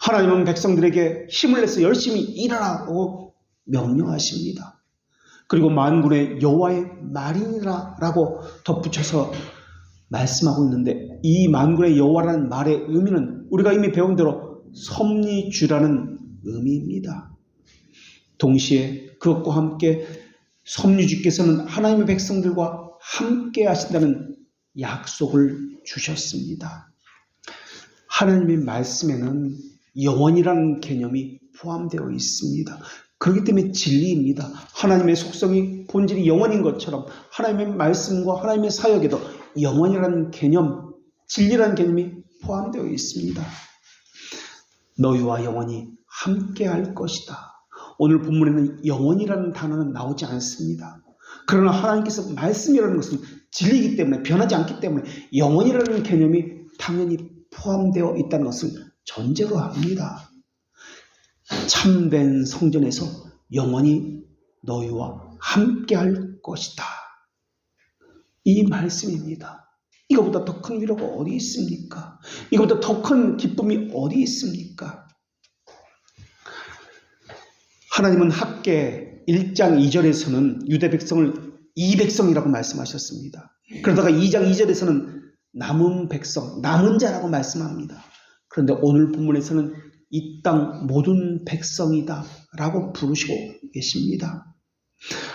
하나님은 백성들에게 힘을 내서 열심히 일하라고 명령하십니다. 그리고 만군의 여호와의 말이니라 라고 덧붙여서 말씀하고 있는데, 이 만군의 여호와라는 말의 의미는 우리가 이미 배운 대로 섭리주라는 의미입니다. 동시에 그것과 함께 섭리주께서는 하나님의 백성들과 함께 하신다는 약속을 주셨습니다. 하나님의 말씀에는 영원이라는 개념이 포함되어 있습니다. 그렇기 때문에 진리입니다. 하나님의 속성이 본질이 영원인 것처럼 하나님의 말씀과 하나님의 사역에도 영원이라는 개념, 진리라는 개념이 포함되어 있습니다. 너희와 영원히 함께 할 것이다. 오늘 본문에는 영원이라는 단어는 나오지 않습니다. 그러나 하나님께서 말씀이라는 것은 진리이기 때문에 변하지 않기 때문에 영원이라는 개념이 당연히 포함되어 있다는 것을 전제로 합니다. 참된 성전에서 영원히 너희와 함께 할 것이다. 이 말씀입니다. 이거보다 더 큰 위로가 어디 있습니까? 이거보다 더 큰 기쁨이 어디 있습니까? 하나님은 학개 1장 2절에서는 유대 백성을 이 백성이라고 말씀하셨습니다. 그러다가 2장 2절에서는 남은 백성, 남은 자라고 말씀합니다. 그런데 오늘 본문에서는 이 땅 모든 백성이다 라고 부르시고 계십니다.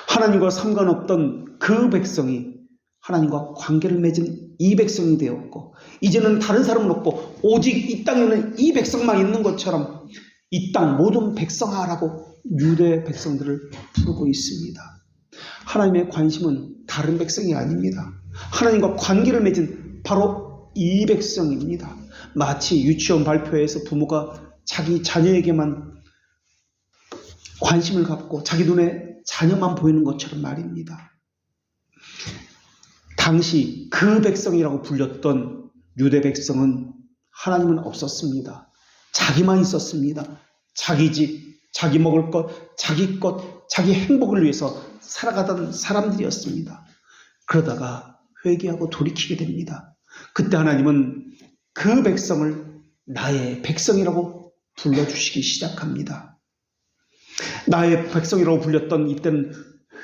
하나님과 상관없던 그 백성이 하나님과 관계를 맺은 이 백성이 되었고, 이제는 다른 사람은 없고 오직 이 땅에는 이 백성만 있는 것처럼 이 땅 모든 백성아라고 유대 백성들을 부르고 있습니다. 하나님의 관심은 다른 백성이 아닙니다. 하나님과 관계를 맺은 바로 이 백성입니다. 마치 유치원 발표회에서 부모가 자기 자녀에게만 관심을 갖고 자기 눈에 자녀만 보이는 것처럼 말입니다. 당시 그 백성이라고 불렸던 유대 백성은 하나님은 없었습니다. 자기만 있었습니다. 자기 집, 자기 먹을 것, 자기 행복을 위해서 살아가던 사람들이었습니다. 그러다가 회개하고 돌이키게 됩니다. 그때 하나님은 그 백성을 나의 백성이라고 불러주시기 시작합니다. 나의 백성이라고 불렸던 이때는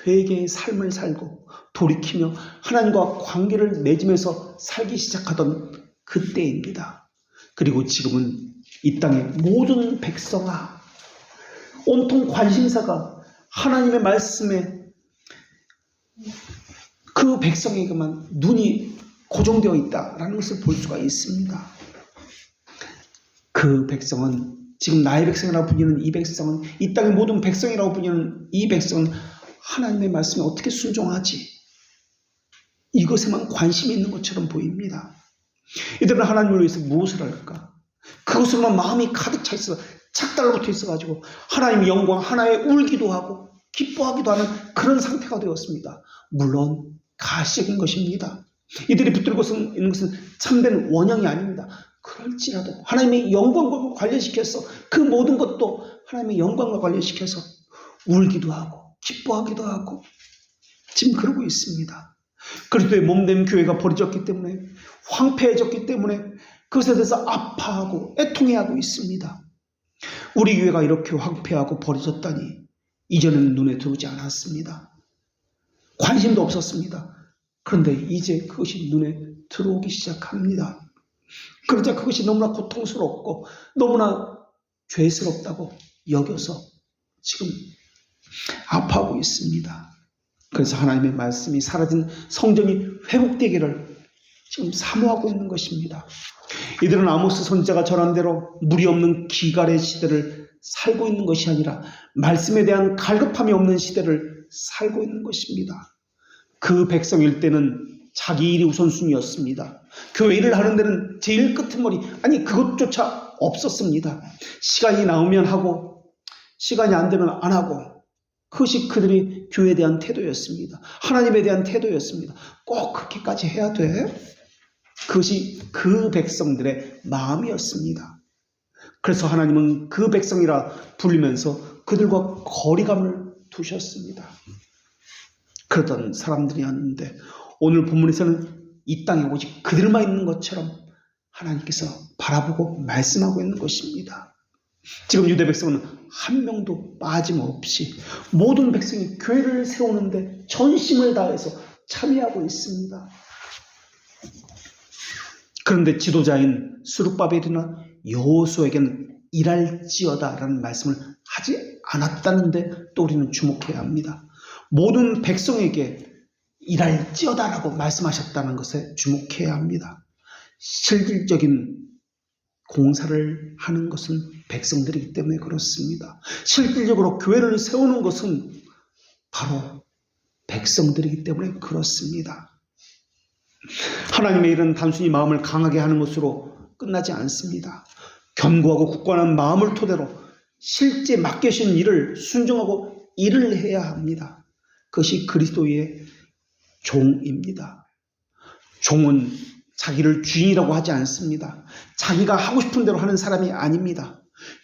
회개의 삶을 살고 돌이키며 하나님과 관계를 맺으면서 살기 시작하던 그때입니다. 그리고 지금은 이 땅의 모든 백성아, 온통 관심사가 하나님의 말씀에 그 백성에게만 눈이 고정되어 있다라는 것을 볼 수가 있습니다. 그 백성은, 지금 나의 백성이라고 불리는 이 백성은, 이 땅의 모든 백성이라고 불리는 이 백성은 하나님의 말씀에 어떻게 순종하지? 이것에만 관심이 있는 것처럼 보입니다. 이들은 하나님을 위해서 무엇을 할까? 그것으로만 마음이 가득 차 있어, 착달라붙어 있어가지고 하나님의 영광 하나에 울기도 하고 기뻐하기도 하는 그런 상태가 되었습니다. 물론 가시적인 것입니다. 이들이 붙들고 있는 것은 참된 원형이 아닙니다. 그럴지라도 하나님의 영광과 관련시켜서 그 모든 것도 하나님의 영광과 관련시켜서 울기도 하고 기뻐하기도 하고 지금 그러고 있습니다. 그리스도의 몸된 교회가 버려졌기 때문에, 황폐해졌기 때문에 그것에 대해서 아파하고 애통해하고 있습니다. 우리 교회가 이렇게 황폐하고 버려졌다니 이전에는 눈에 들어오지 않았습니다. 관심도 없었습니다. 그런데 이제 그것이 눈에 들어오기 시작합니다. 그러자 그것이 너무나 고통스럽고 너무나 죄스럽다고 여겨서 지금 아파하고 있습니다. 그래서 하나님의 말씀이 사라진 성전이 회복되기를 지금 사모하고 있는 것입니다. 이들은 아모스 선지자가 전한 대로 물이 없는 기갈의 시대를 살고 있는 것이 아니라 말씀에 대한 갈급함이 없는 시대를 살고 있는 것입니다. 그 백성일 때는 자기 일이 우선순위였습니다. 교회 일을 하는 데는 제일 끄트머리, 아니 그것조차 없었습니다. 시간이 나오면 하고 시간이 안 되면 안 하고, 그것이 그들이 교회에 대한 태도였습니다. 하나님에 대한 태도였습니다. 꼭 그렇게까지 해야 돼? 그것이 그 백성들의 마음이었습니다. 그래서 하나님은 그 백성이라 불리면서 그들과 거리감을 두셨습니다. 그러던 사람들이었는데 오늘 본문에서는 이 땅에 오직 그들만 있는 것처럼 하나님께서 바라보고 말씀하고 있는 것입니다. 지금 유대 백성은 한 명도 빠짐없이 모든 백성이 교회를 세우는데 전심을 다해서 참여하고 있습니다. 그런데 지도자인 스룹바벨이나 여호수아에게는 일할지어다 라는 말씀을 하지 않았다는데 또 우리는 주목해야 합니다. 모든 백성에게 일할지어다 라고 말씀하셨다는 것에 주목해야 합니다. 실질적인 공사를 하는 것은 백성들이기 때문에 그렇습니다. 실질적으로 교회를 세우는 것은 바로 백성들이기 때문에 그렇습니다. 하나님의 일은 단순히 마음을 강하게 하는 것으로 끝나지 않습니다. 견고하고 굳건한 마음을 토대로 실제 맡겨진 일을 순종하고 일을 해야 합니다. 그것이 그리스도의 종입니다. 종은 자기를 주인이라고 하지 않습니다. 자기가 하고 싶은 대로 하는 사람이 아닙니다.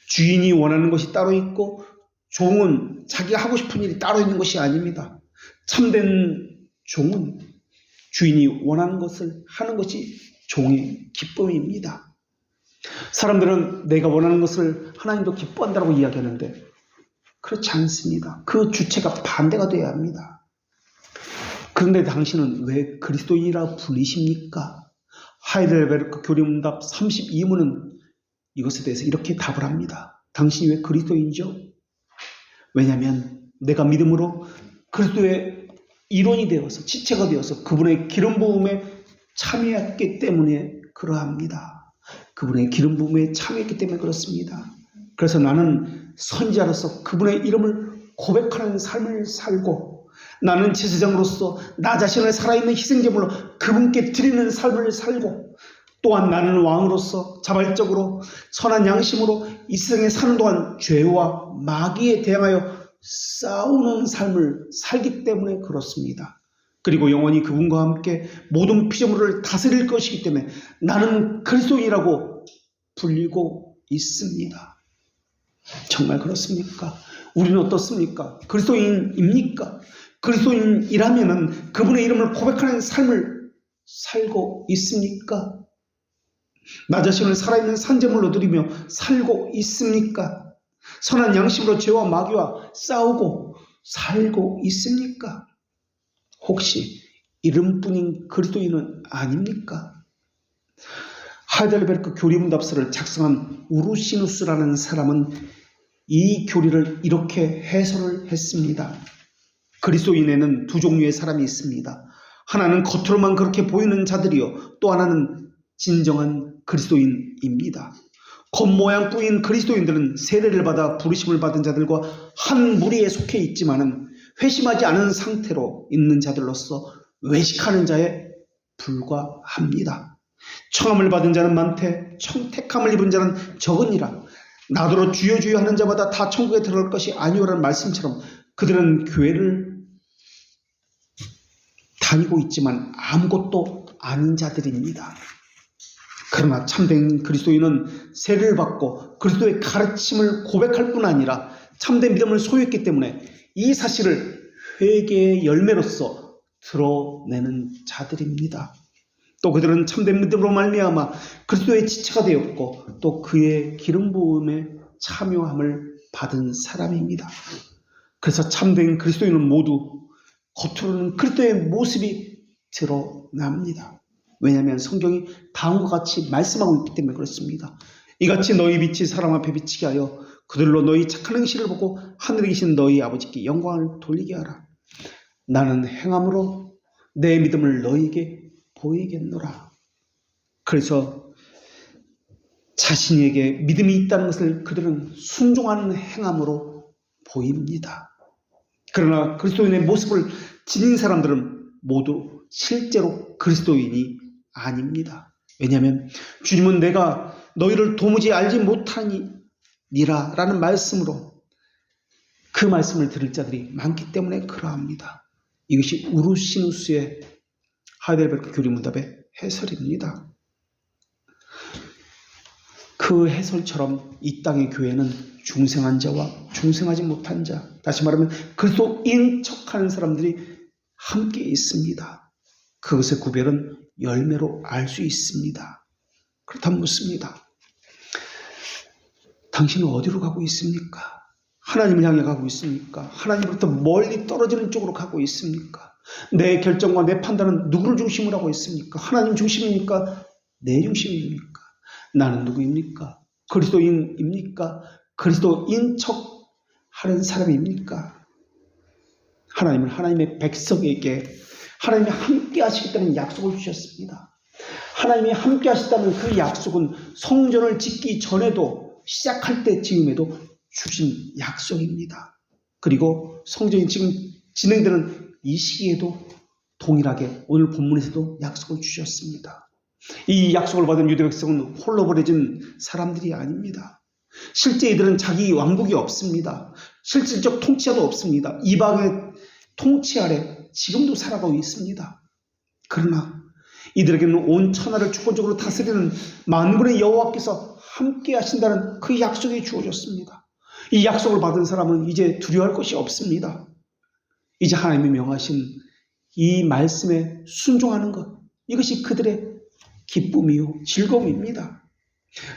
주인이 원하는 것이 따로 있고 종은 자기가 하고 싶은 일이 따로 있는 것이 아닙니다. 참된 종은 주인이 원하는 것을 하는 것이 종의 기쁨입니다. 사람들은 내가 원하는 것을 하나님도 기뻐한다고 이야기하는데 그렇지 않습니다. 그 주체가 반대가 되어야 합니다. 그런데 당신은 왜 그리스도인이라 불리십니까? 하이델베르크 교리문답 32문은 이것에 대해서 이렇게 답을 합니다. 당신이 왜 그리스도인이죠? 왜냐하면 내가 믿음으로 그리스도의 일원이 되어서 지체가 되어서 그분의 기름 부음에 참여했기 때문에 그러합니다. 그분의 기름 부음에 참여했기 때문에 그렇습니다. 그래서 나는 선지자로서 그분의 이름을 고백하는 삶을 살고 나는 제사장으로서 나 자신을 살아있는 희생제물로 그분께 드리는 삶을 살고 또한 나는 왕으로서 자발적으로 선한 양심으로 이 세상에 사는 동안 죄와 마귀에 대항하여 싸우는 삶을 살기 때문에 그렇습니다. 그리고 영원히 그분과 함께 모든 피조물을 다스릴 것이기 때문에 나는 그리스도인이라고 불리고 있습니다. 정말 그렇습니까? 우리는 어떻습니까? 그리스도인입니까? 그리스도인이라면 그분의 이름을 고백하는 삶을 살고 있습니까? 나 자신을 살아있는 산재물로 드리며 살고 있습니까? 선한 양심으로 죄와 마귀와 싸우고 살고 있습니까? 혹시 이름뿐인 그리스도인은 아닙니까? 하이델베르크 교리문답서를 작성한 우르시누스라는 사람은 이 교리를 이렇게 해설을 했습니다. 그리스도인에는 두 종류의 사람이 있습니다. 하나는 겉으로만 그렇게 보이는 자들이요, 또 하나는 진정한 그리스도인입니다. 겉모양뿐인 그리스도인들은 세례를 받아 부르심을 받은 자들과 한 무리에 속해 있지만은 회심하지 않은 상태로 있는 자들로서 외식하는 자에 불과합니다. 청함을 받은 자는 많되 택함을 입은 자는 적으니라. 나더러 주여 주여 하는 자마다 다 천국에 들어갈 것이 아니오라는 말씀처럼 그들은 교회를 다니고 있지만 아무것도 아닌 자들입니다. 그러나 참된 그리스도인은 세례를 받고 그리스도의 가르침을 고백할 뿐 아니라 참된 믿음을 소유했기 때문에 이 사실을 회개의 열매로서 드러내는 자들입니다. 또 그들은 참된 믿음으로 말미암아 그리스도의 지체가 되었고 또 그의 기름 부음에 참여함을 받은 사람입니다. 그래서 참된 그리스도인은 모두 겉으로는 그리스도의 모습이 드러납니다. 왜냐하면 성경이 다음과 같이 말씀하고 있기 때문에 그렇습니다. 이같이 너희 빛이 사람 앞에 비치게 하여 그들로 너희 착한 행실을 보고 하늘에 계신 너희 아버지께 영광을 돌리게 하라. 나는 행함으로 내 믿음을 너희에게 보이겠노라. 그래서 자신에게 믿음이 있다는 것을 그들은 순종하는 행함으로 보입니다. 그러나 그리스도인의 모습을 지닌 사람들은 모두 실제로 그리스도인이 아닙니다. 왜냐하면 주님은 내가 너희를 도무지 알지 못하니라 라는 말씀으로 그 말씀을 들을 자들이 많기 때문에 그러합니다. 이것이 우르시누스의 하이델베르크 교리문답의 해설입니다. 그 해설처럼 이 땅의 교회는 중생한 자와 중생하지 못한 자, 다시 말하면 그리스도인 척하는 사람들이 함께 있습니다. 그것의 구별은 열매로 알 수 있습니다. 그렇다면 묻습니다. 당신은 어디로 가고 있습니까? 하나님을 향해 가고 있습니까? 하나님으로부터 멀리 떨어지는 쪽으로 가고 있습니까? 내 결정과 내 판단은 누구를 중심으로 하고 있습니까? 하나님 중심입니까? 내 중심입니까? 나는 누구입니까? 그리스도인입니까? 그리스도인 척 하는 사람입니까? 하나님은 하나님의 백성에게 하나님이 함께 하시겠다는 약속을 주셨습니다. 하나님이 함께 하시다는 그 약속은 성전을 짓기 전에도 시작할 때 지금에도 주신 약속입니다. 그리고 성전이 지금 진행되는 이 시기에도 동일하게 오늘 본문에서도 약속을 주셨습니다. 이 약속을 받은 유대 백성은 홀로 버려진 사람들이 아닙니다. 실제 이들은 자기 왕국이 없습니다. 실질적 통치자도 없습니다. 이방의 통치 아래 지금도 살아가고 있습니다. 그러나 이들에게는 온 천하를 주권적으로 다스리는 만군의 여호와께서 함께 하신다는 그 약속이 주어졌습니다. 이 약속을 받은 사람은 이제 두려워할 것이 없습니다. 이제 하나님이 명하신 이 말씀에 순종하는 것, 이것이 그들의 기쁨이요 즐거움입니다.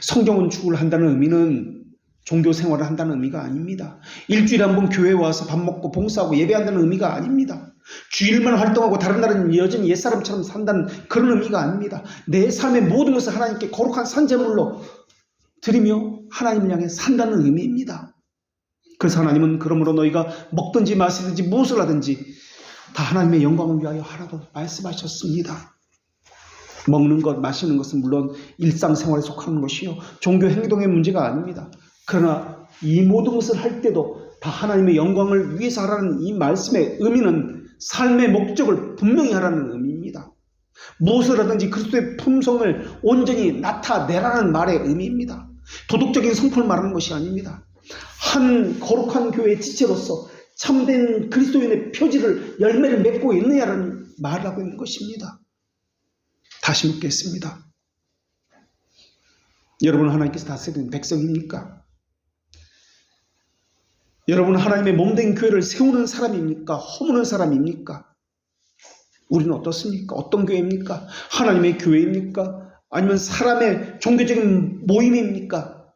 성경 운축을 한다는 의미는 종교 생활을 한다는 의미가 아닙니다. 일주일에 한 번 교회에 와서 밥 먹고 봉사하고 예배한다는 의미가 아닙니다. 주일만 활동하고 다른 날은 여전히 옛사람처럼 산다는 그런 의미가 아닙니다. 내 삶의 모든 것을 하나님께 거룩한 산제물로 드리며 하나님을 향해 산다는 의미입니다. 그래서 하나님은 그러므로 너희가 먹든지 마시든지 무엇을 하든지 다 하나님의 영광을 위하여 하라고 말씀하셨습니다. 먹는 것, 마시는 것은 물론 일상생활에 속하는 것이요 종교 행동의 문제가 아닙니다. 그러나 이 모든 것을 할 때도 다 하나님의 영광을 위해서 하라는 이 말씀의 의미는 삶의 목적을 분명히 하라는 의미입니다. 무엇을 하든지 그리스도의 품성을 온전히 나타내라는 말의 의미입니다. 도덕적인 성품을 말하는 것이 아닙니다. 한 거룩한 교회의 지체로서 참된 그리스도인의 표지를 열매를 맺고 있느냐라는 말을 하고 있는 것입니다. 다시 묻겠습니다. 여러분은 하나님께서 다스리는 백성입니까? 여러분은 하나님의 몸된 교회를 세우는 사람입니까? 허무는 사람입니까? 우리는 어떻습니까? 어떤 교회입니까? 하나님의 교회입니까? 아니면 사람의 종교적인 모임입니까?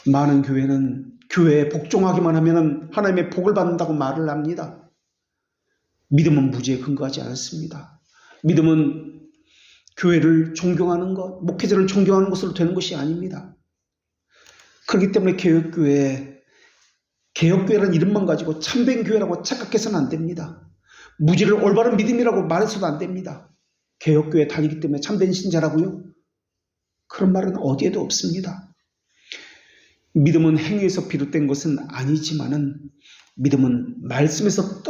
많은 교회는 교회에 복종하기만 하면 하나님의 복을 받는다고 말을 합니다. 믿음은 무지에 근거하지 않습니다. 믿음은 교회를 존경하는 것, 목회자를 존경하는 것으로 되는 것이 아닙니다. 그렇기 때문에 개혁교회라는 이름만 가지고 참된 교회라고 착각해서는 안 됩니다. 무지를 올바른 믿음이라고 말해서도 안 됩니다. 개혁교회 다니기 때문에 참된 신자라고요? 그런 말은 어디에도 없습니다. 믿음은 행위에서 비롯된 것은 아니지만은 믿음은 말씀에서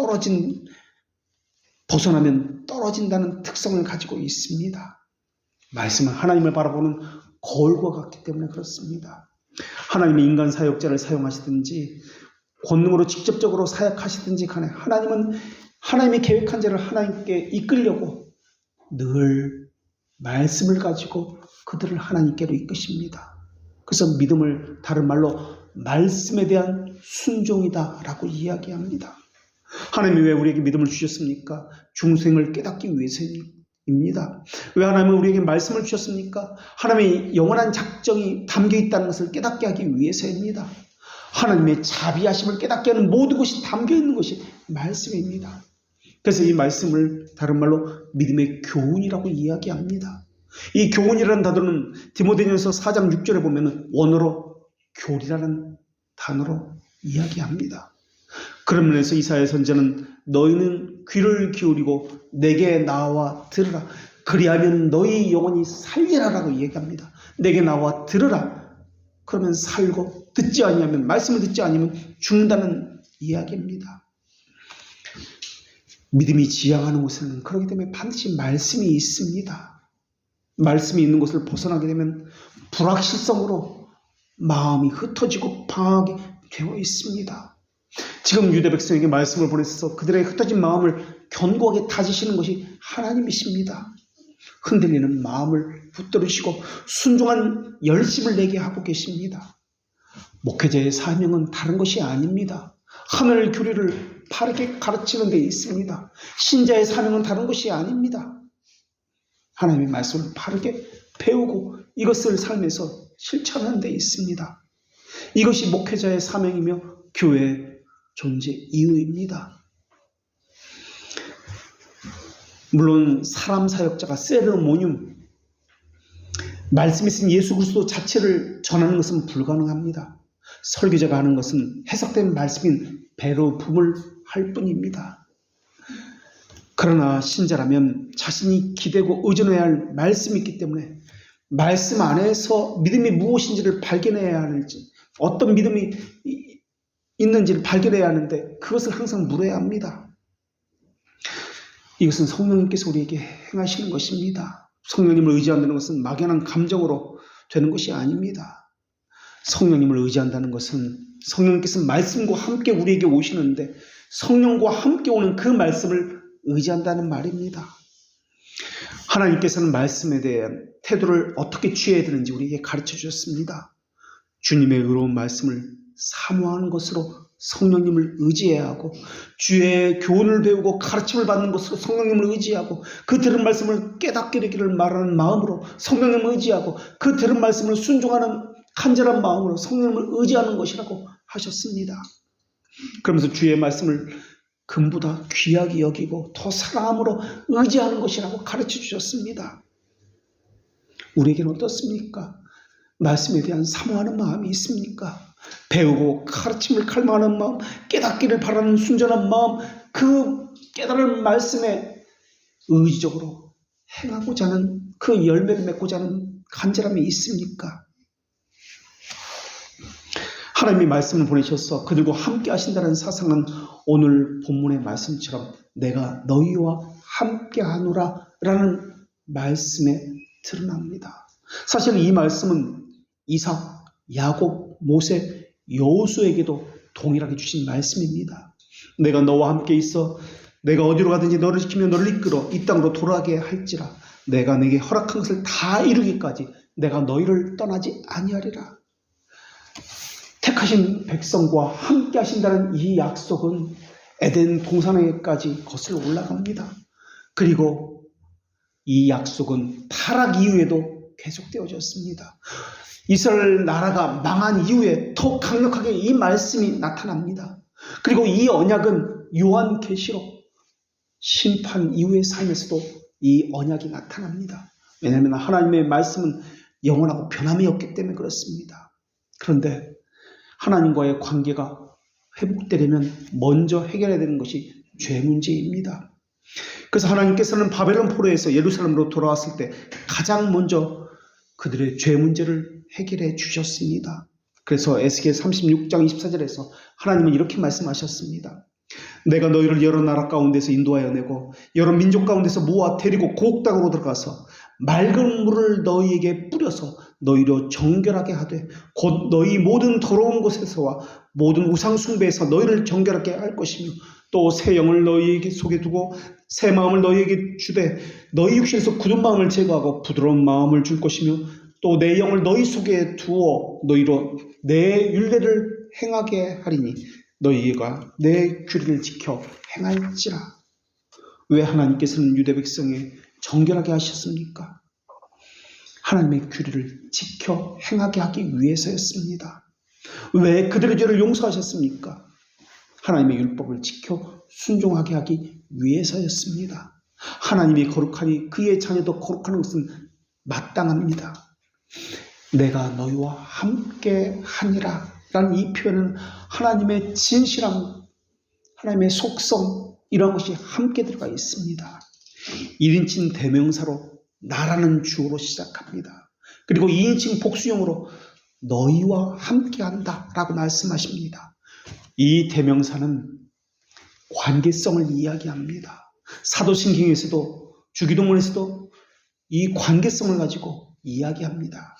벗어나면 떨어진다는 특성을 가지고 있습니다. 말씀은 하나님을 바라보는 거울과 같기 때문에 그렇습니다. 하나님이 인간 사역자를 사용하시든지 권능으로 직접적으로 사역하시든지 간에 하나님은 하나님의 계획한 자를 하나님께 이끌려고 늘 말씀을 가지고 그들을 하나님께로 이끄십니다. 그래서 믿음을 다른 말로 말씀에 대한 순종이다라고 이야기합니다. 하나님이 왜 우리에게 믿음을 주셨습니까? 중생을 깨닫기 위해서입니다. 왜 하나님은 우리에게 말씀을 주셨습니까? 하나님의 영원한 작정이 담겨 있다는 것을 깨닫게 하기 위해서입니다. 하나님의 자비하심을 깨닫게 하는 모든 것이 담겨 있는 것이 말씀입니다. 그래서 이 말씀을 다른 말로 믿음의 교훈이라고 이야기합니다. 이 교훈이라는 단어는 디모데전서 4장 6절에 보면 원어로 교리라는 단어로 이야기합니다. 그런 면에서 이사야 선지자는 너희는 귀를 기울이고 내게 나와 들으라. 그리하면 너희 영혼이 살리라라고 얘기합니다. 내게 나와 들으라. 그러면 살고 듣지 아니하면 말씀을 듣지 아니하면 죽는다는 이야기입니다. 믿음이 지향하는 곳에는 그렇기 때문에 반드시 말씀이 있습니다. 말씀이 있는 곳을 벗어나게 되면 불확실성으로 마음이 흩어지고 방하게 되어 있습니다. 지금 유대 백성에게 말씀을 보내서 그들의 흩어진 마음을 견고하게 다지시는 것이 하나님이십니다. 흔들리는 마음을 붙들으시고 순종한 열심을 내게 하고 계십니다. 목회자의 사명은 다른 것이 아닙니다. 하늘 교리를 바르게 가르치는 데 있습니다. 신자의 사명은 다른 것이 아닙니다. 하나님의 말씀을 바르게 배우고 이것을 삶에서 실천하는 데 있습니다. 이것이 목회자의 사명이며 교회의 존재 이유입니다. 물론 사람 사역자가 세르모늄, 말씀이 있은 예수 그리스도 자체를 전하는 것은 불가능합니다. 설교자가 하는 것은 해석된 말씀인 배로 품을 할 뿐입니다. 그러나 신자라면 자신이 기대고 의존해야 할 말씀이 있기 때문에 말씀 안에서 믿음이 무엇인지를 발견해야 하는지, 어떤 믿음이 있는지를 발견해야 하는데 그것을 항상 물어야 합니다. 이것은 성령님께서 우리에게 행하시는 것입니다. 성령님을 의지한다는 것은 막연한 감정으로 되는 것이 아닙니다. 성령님을 의지한다는 것은 성령님께서 말씀과 함께 우리에게 오시는데 성령과 함께 오는 그 말씀을 의지한다는 말입니다. 하나님께서는 말씀에 대한 태도를 어떻게 취해야 되는지 우리에게 가르쳐 주셨습니다. 주님의 의로운 말씀을 사모하는 것으로 성령님을 의지해야 하고, 주의 교훈을 배우고 가르침을 받는 것으로 성령님을 의지하고, 그 들은 말씀을 깨닫게 되기를 말하는 마음으로 성령님을 의지하고, 그 들은 말씀을 순종하는 간절한 마음으로 성령님을 의지하는 것이라고 하셨습니다. 그러면서 주의 말씀을 금보다 귀하게 여기고 더 사랑함으로 의지하는 것이라고 가르쳐 주셨습니다. 우리에게는 어떻습니까? 말씀에 대한 사모하는 마음이 있습니까? 배우고 가르침을 갈망하는 마음, 깨닫기를 바라는 순전한 마음, 그 깨달은 말씀에 의지적으로 행하고자 하는 그 열매를 맺고자 하는 간절함이 있습니까? 하나님이 말씀을 보내셔서 그들과 함께 하신다는 사상은 오늘 본문의 말씀처럼 내가 너희와 함께 하노라 라는 말씀에 드러납니다. 사실 이 말씀은 이삭, 야곱, 모세, 여호수에게도 동일하게 주신 말씀입니다. 내가 너와 함께 있어 내가 어디로 가든지 너를 지키며 너를 이끌어 이 땅으로 돌아가게 할지라. 내가 내게 허락한 것을 다 이루기까지 내가 너희를 떠나지 아니하리라. 택하신 백성과 함께 하신다는 이 약속은 에덴 동산에까지 거슬러 올라갑니다. 그리고 이 약속은 타락 이후에도 계속되어졌습니다. 이스라엘 나라가 망한 이후에 더 강력하게 이 말씀이 나타납니다. 그리고 이 언약은 요한계시록 심판 이후의 삶에서도 이 언약이 나타납니다. 왜냐하면 하나님의 말씀은 영원하고 변함이 없기 때문에 그렇습니다. 그런데 하나님과의 관계가 회복되려면 먼저 해결해야 되는 것이 죄 문제입니다. 그래서 하나님께서는 바벨론 포로에서 예루살렘으로 돌아왔을 때 가장 먼저 그들의 죄 문제를 해결해 주셨습니다. 그래서 에스겔 36장 24절에서 하나님은 이렇게 말씀하셨습니다. 내가 너희를 여러 나라 가운데서 인도하여 내고 여러 민족 가운데서 모아 데리고 고국 땅으로 들어가서 맑은 물을 너희에게 뿌려서 너희로 정결하게 하되 곧 너희 모든 더러운 곳에서와 모든 우상 숭배에서 너희를 정결하게 할 것이며 또 새 영을 너희에게 속에 두고 새 마음을 너희에게 주되 너희 육신에서 굳은 마음을 제거하고 부드러운 마음을 줄 것이며 또 내 영을 너희 속에 두어 너희로 내 율례를 행하게 하리니 너희가 내 규례를 지켜 행할지라. 왜 하나님께서는 유대 백성에 정결하게 하셨습니까? 하나님의 규례를 지켜 행하게 하기 위해서였습니다. 왜 그들의 죄를 용서하셨습니까? 하나님의 율법을 지켜 순종하게 하기 위해서였습니다. 하나님이 거룩하니 그의 자녀도 거룩하는 것은 마땅합니다. 내가 너희와 함께 하니라 라는 이 표현은 하나님의 진실함, 하나님의 속성 이런 것이 함께 들어가 있습니다. 1인칭 대명사로 나라는 주어로 시작합니다. 그리고 2인칭 복수형으로 너희와 함께한다 라고 말씀하십니다. 이 대명사는 관계성을 이야기합니다. 사도신경에서도 주기도문에서도 이 관계성을 가지고 이야기합니다.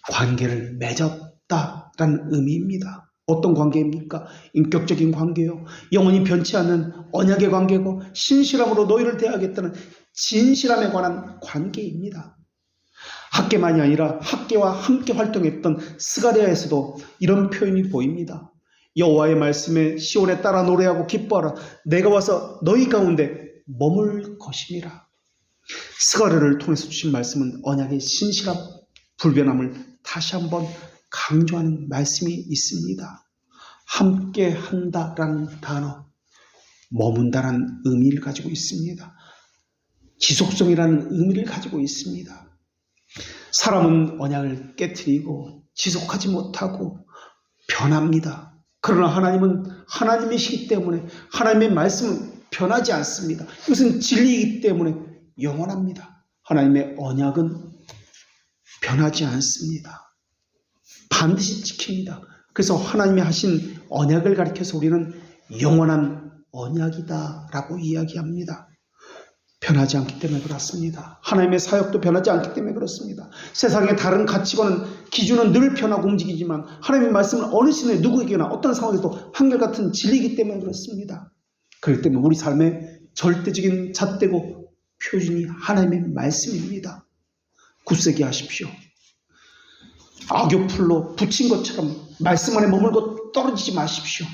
관계를 맺었다라는 의미입니다. 어떤 관계입니까? 인격적인 관계요. 영원히 변치 않는 언약의 관계고 신실함으로 너희를 대하겠다는 진실함에 관한 관계입니다. 학계만이 아니라 학계와 함께 활동했던 스가랴에서도 이런 표현이 보입니다. 여호와의 말씀에 시온에 따라 노래하고 기뻐하라. 내가 와서 너희 가운데 머물 것임이라. 스가랴를 통해서 주신 말씀은 언약의 신실함, 불변함을 다시 한번 강조하는 말씀이 있습니다. 함께 한다라는 단어, 머문다라는 의미를 가지고 있습니다. 지속성이라는 의미를 가지고 있습니다. 사람은 언약을 깨트리고 지속하지 못하고 변합니다. 그러나 하나님은 하나님이시기 때문에 하나님의 말씀은 변하지 않습니다. 이것은 진리이기 때문에 영원합니다. 하나님의 언약은 변하지 않습니다. 반드시 지킵니다. 그래서 하나님이 하신 언약을 가리켜서 우리는 영원한 언약이다라고 이야기합니다. 변하지 않기 때문에 그렇습니다. 하나님의 사역도 변하지 않기 때문에 그렇습니다. 세상의 다른 가치관은 기준은 늘 변하고 움직이지만 하나님의 말씀은 어느 시대 누구에게나 어떤 상황에서도 한결같은 진리이기 때문에 그렇습니다. 그렇기 때문에 우리 삶의 절대적인 잣대고 표준이 하나님의 말씀입니다. 굳세게 하십시오. 악교풀로 붙인 것처럼 말씀 안에 머물고 떨어지지 마십시오.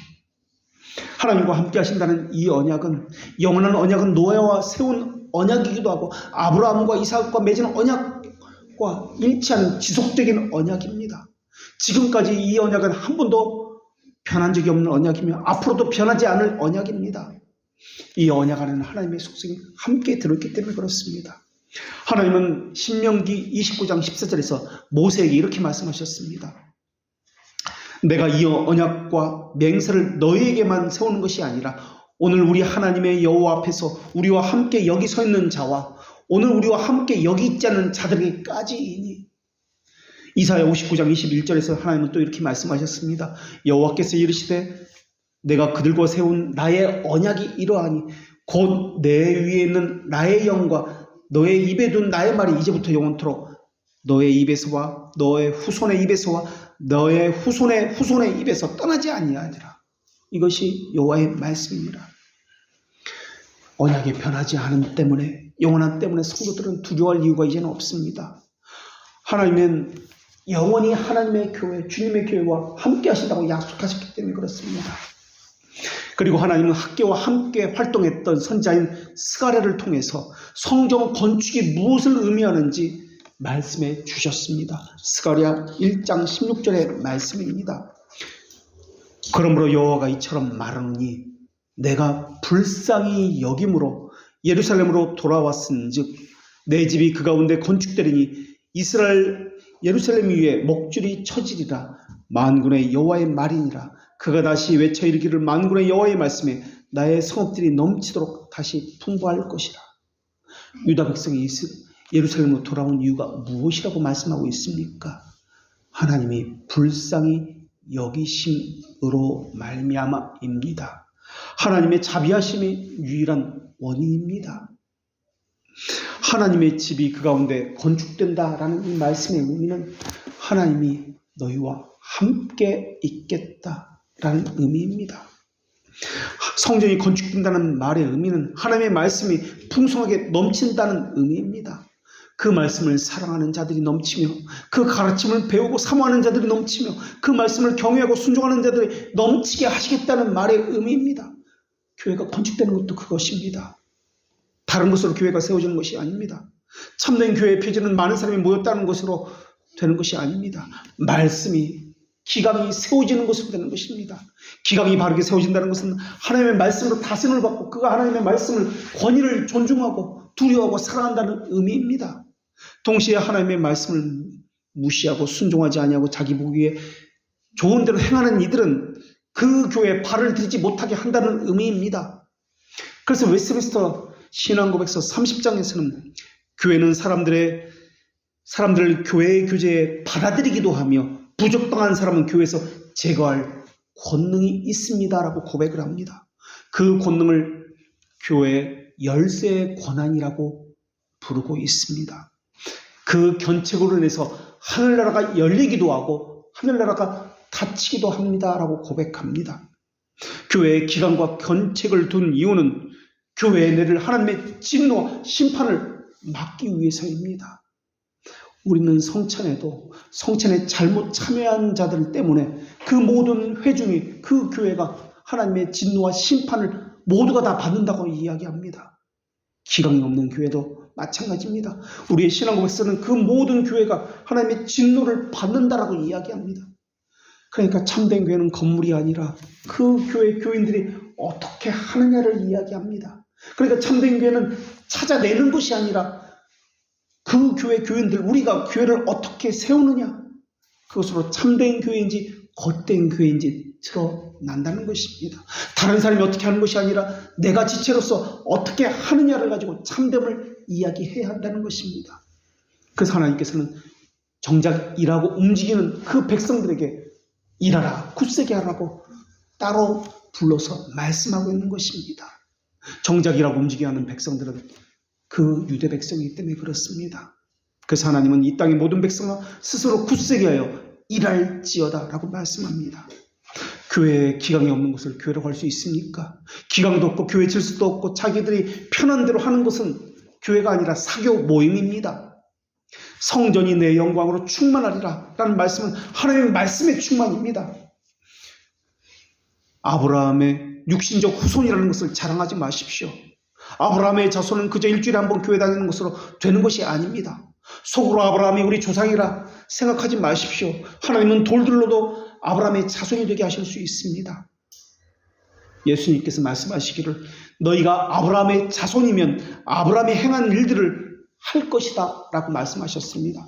하나님과 함께 하신다는 이 언약은, 영원한 언약은 노아와 세운 언약이기도 하고 아브라함과 이삭과 맺은 언약과 일치하는 지속적인 언약입니다. 지금까지 이 언약은 한 번도 변한 적이 없는 언약이며 앞으로도 변하지 않을 언약입니다. 이 언약 안에는 하나님의 속성이 함께 들어있기 때문에 그렇습니다. 하나님은 신명기 29장 14절에서 모세에게 이렇게 말씀하셨습니다. 내가 이 언약과 맹세를 너희에게만 세우는 것이 아니라 오늘 우리 하나님의 여호와 앞에서 우리와 함께 여기 서 있는 자와 오늘 우리와 함께 여기 있지 않는 자들에게까지이니. 이사야 59장 21절에서 하나님은 또 이렇게 말씀하셨습니다. 여호와께서 이르시되 내가 그들과 세운 나의 언약이 이러하니 곧 내 위에 있는 나의 영과 너의 입에 둔 나의 말이 이제부터 영원토록 너의 입에서와 너의 후손의 입에서와 너의 후손의 후손의 입에서 떠나지 아니하리라. 이것이 여호와의 말씀입니다. 언약이 변하지 않음 때문에, 영원함 때문에 성도들은 두려워할 이유가 이제는 없습니다. 하나님은 영원히 하나님의 교회, 주님의 교회와 함께 하신다고 약속하셨기 때문에 그렇습니다. 그리고 하나님은 학교와 함께 활동했던 선지자인 스가랴를 통해서 성경 건축이 무엇을 의미하는지 말씀해 주셨습니다. 스가랴 1장 16절의 말씀입니다. 그러므로 여호와가 이처럼 말하노니 내가 불쌍히 여김으로 예루살렘으로 돌아왔은즉 내 집이 그 가운데 건축되리니 이스라엘 예루살렘 위에 목줄이 쳐지리라. 만군의 여호와의 말이니라. 그가 다시 외쳐 이르기를 만군의 여호와의 말씀에 나의 성읍들이 넘치도록 다시 풍부할 것이라. 유다 백성이 예루살렘으로 돌아온 이유가 무엇이라고 말씀하고 있습니까? 하나님이 불쌍히 여기심으로 말미암아입니다. 하나님의 자비하심이 유일한 원인입니다. 하나님의 집이 그 가운데 건축된다라는 이 말씀의 의미는 하나님이 너희와 함께 있겠다라는 의미입니다. 성전이 건축된다는 말의 의미는 하나님의 말씀이 풍성하게 넘친다는 의미입니다. 그 말씀을 사랑하는 자들이 넘치며 그 가르침을 배우고 사모하는 자들이 넘치며 그 말씀을 경외하고 순종하는 자들이 넘치게 하시겠다는 말의 의미입니다. 교회가 건축되는 것도 그것입니다. 다른 것으로 교회가 세워지는 것이 아닙니다. 참된 교회의 표지는 많은 사람이 모였다는 것으로 되는 것이 아닙니다. 말씀이 기강이 세워지는 것으로 되는 것입니다. 기강이 바르게 세워진다는 것은 하나님의 말씀으로 다스림을 받고 그가 하나님의 말씀을 권위를 존중하고 두려워하고 사랑한다는 의미입니다. 동시에 하나님의 말씀을 무시하고 순종하지 아니하고 자기 보기에 좋은 대로 행하는 이들은 그 교회에 발을 들이지 못하게 한다는 의미입니다. 그래서 웨스트민스터 신앙고백서 30장에서는 교회는 사람들을 교회의 교제에 받아들이기도 하며 부적당한 사람은 교회에서 제거할 권능이 있습니다라고 고백을 합니다. 그 권능을 교회의 열쇠의 권한이라고 부르고 있습니다. 그 견책으로 인해서 하늘나라가 열리기도 하고 하늘나라가 닫히기도 합니다라고 고백합니다. 교회의 기강과 견책을 둔 이유는 교회에 내릴 하나님의 진노와 심판을 막기 위해서입니다. 우리는 성찬에도 성찬에 잘못 참여한 자들 때문에 그 모든 회중이 그 교회가 하나님의 진노와 심판을 모두가 다 받는다고 이야기합니다. 기강이 없는 교회도 마찬가지입니다. 우리의 신앙고백서는 그 모든 교회가 하나님의 진노를 받는다라고 이야기합니다. 그러니까 참된 교회는 건물이 아니라 그 교회 교인들이 어떻게 하느냐를 이야기합니다. 그러니까 참된 교회는 찾아내는 것이 아니라 그 교회 교인들, 우리가 교회를 어떻게 세우느냐, 그것으로 참된 교회인지 헛된 교회인지 드러난다는 것입니다. 다른 사람이 어떻게 하는 것이 아니라 내가 지체로서 어떻게 하느냐를 가지고 참됨을 이야기해야 한다는 것입니다. 그래서 하나님께서는 정작 일하고 움직이는 그 백성들에게 일하라, 굳세게 하라고 따로 불러서 말씀하고 있는 것입니다. 정작 일하고 움직여야 하는 백성들은 그 유대 백성이기 때문에 그렇습니다. 그래서 하나님은 이 땅의 모든 백성아 스스로 굳세게 하여 일할지어다 라고 말씀합니다. 교회에 기강이 없는 것을 교회라고 할 수 있습니까? 기강도 없고 교회 질서도 없고 자기들이 편한 대로 하는 것은 교회가 아니라 사교 모임입니다. 성전이 내 영광으로 충만하리라 라는 말씀은 하나님의 말씀의 충만입니다. 아브라함의 육신적 후손이라는 것을 자랑하지 마십시오. 아브라함의 자손은 그저 일주일에 한 번 교회 다니는 것으로 되는 것이 아닙니다. 속으로 아브라함이 우리 조상이라 생각하지 마십시오. 하나님은 돌들로도 아브라함의 자손이 되게 하실 수 있습니다. 예수님께서 말씀하시기를 너희가 아브라함의 자손이면 아브라함이 행한 일들을 할 것이다 라고 말씀하셨습니다.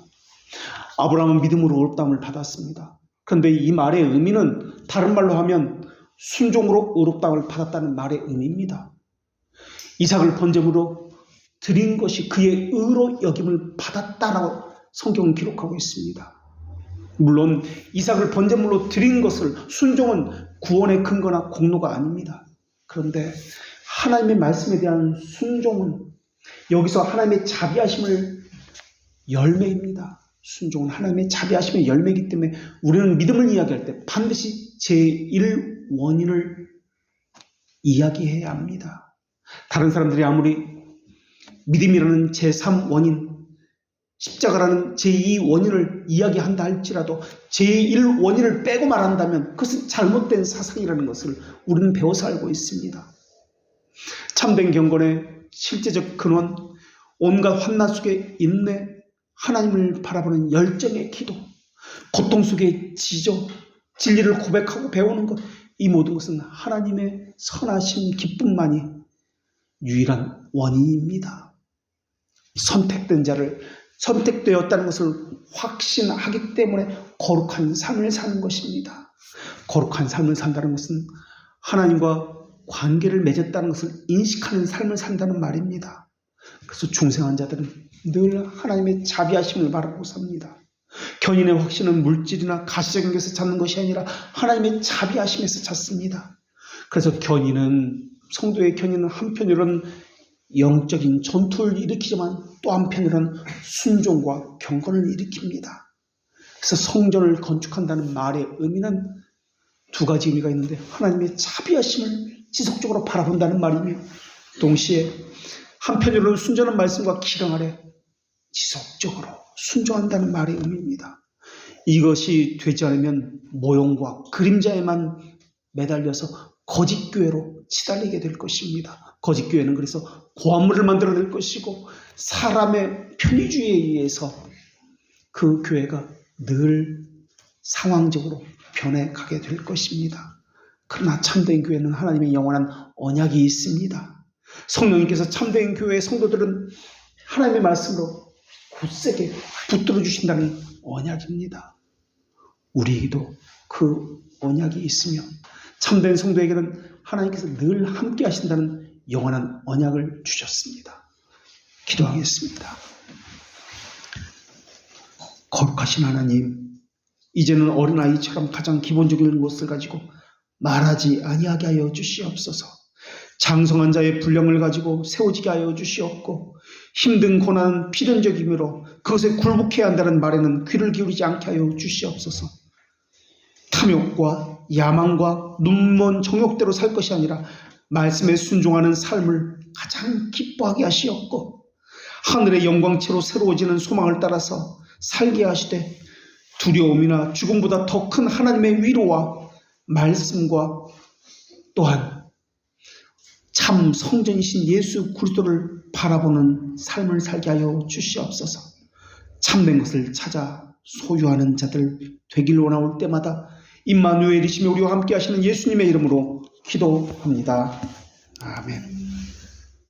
아브라함은 믿음으로 의롭다함을 받았습니다. 그런데 이 말의 의미는 다른 말로 하면 순종으로 의롭다함을 받았다는 말의 의미입니다. 이삭을 번제물로 드린 것이 그의 의로 여김을 받았다라고 성경은 기록하고 있습니다. 물론 이삭을 번제물로 드린 것을 순종은 구원의 근거나 공로가 아닙니다. 그런데 하나님의 말씀에 대한 순종은 여기서 하나님의 자비하심을 열매입니다. 순종은 하나님의 자비하심의 열매이기 때문에 우리는 믿음을 이야기할 때 반드시 제1원인을 이야기해야 합니다. 다른 사람들이 아무리 믿음이라는 제3원인, 십자가라는 제2원인을 이야기한다 할지라도 제1원인을 빼고 말한다면 그것은 잘못된 사상이라는 것을 우리는 배워서 알고 있습니다. 참된 경건의 실제적 근원, 온갖 환난 속에 인내, 하나님을 바라보는 열정의 기도, 고통 속에 지조, 진리를 고백하고 배우는 것, 이 모든 것은 하나님의 선하심 기쁨만이 유일한 원인입니다. 선택된 자를 선택되었다는 것을 확신하기 때문에 거룩한 삶을 사는 것입니다. 거룩한 삶을 산다는 것은 하나님과 관계를 맺었다는 것을 인식하는 삶을 산다는 말입니다. 그래서 중생한 자들은 늘 하나님의 자비하심을 바라고 삽니다. 견인의 확신은 물질이나 가시적인 것에서 찾는 것이 아니라 하나님의 자비하심에서 찾습니다. 그래서 성도의 견인은 한편으로는 영적인 전투를 일으키지만 또 한편으로는 순종과 경건을 일으킵니다. 그래서 성전을 건축한다는 말의 의미는 두 가지 의미가 있는데 하나님의 자비하심을 지속적으로 바라본다는 말이며 동시에 한편으로는 순전한 말씀과 기강 아래 지속적으로 순종한다는 말의 의미입니다. 이것이 되지 않으면 모형과 그림자에만 매달려서 거짓교회로 치달리게 될 것입니다. 거짓교회는 그래서 고함물을 만들어낼 것이고 사람의 편의주의에 의해서 그 교회가 늘 상황적으로 변해가게 될 것입니다. 그러나 참된 교회는 하나님의 영원한 언약이 있습니다. 성령님께서 참된 교회의 성도들은 하나님의 말씀으로 굳세게 붙들어 주신다는 언약입니다. 우리에게도 그 언약이 있으며 참된 성도에게는 하나님께서 늘 함께 하신다는 영원한 언약을 주셨습니다. 기도하겠습니다. 거룩하신 하나님, 이제는 어린아이처럼 가장 기본적인 것을 가지고 말하지 아니하게 하여 주시옵소서. 장성한 자의 분량을 가지고 세워지게 하여 주시옵고 힘든 고난은 필연적이므로 그것에 굴복해야 한다는 말에는 귀를 기울이지 않게 하여 주시옵소서. 탐욕과 야망과 눈먼 정욕대로 살 것이 아니라 말씀에 순종하는 삶을 가장 기뻐하게 하시옵고 하늘의 영광체로 새로워지는 소망을 따라서 살게 하시되 두려움이나 죽음보다 더 큰 하나님의 위로와 말씀과 또한 참 성전이신 예수 그리스도를 바라보는 삶을 살게 하여 주시옵소서. 참된 것을 찾아 소유하는 자들 되길 원하올 때마다 임마누엘이시며 우리와 함께 하시는 예수님의 이름으로 기도합니다. 아멘.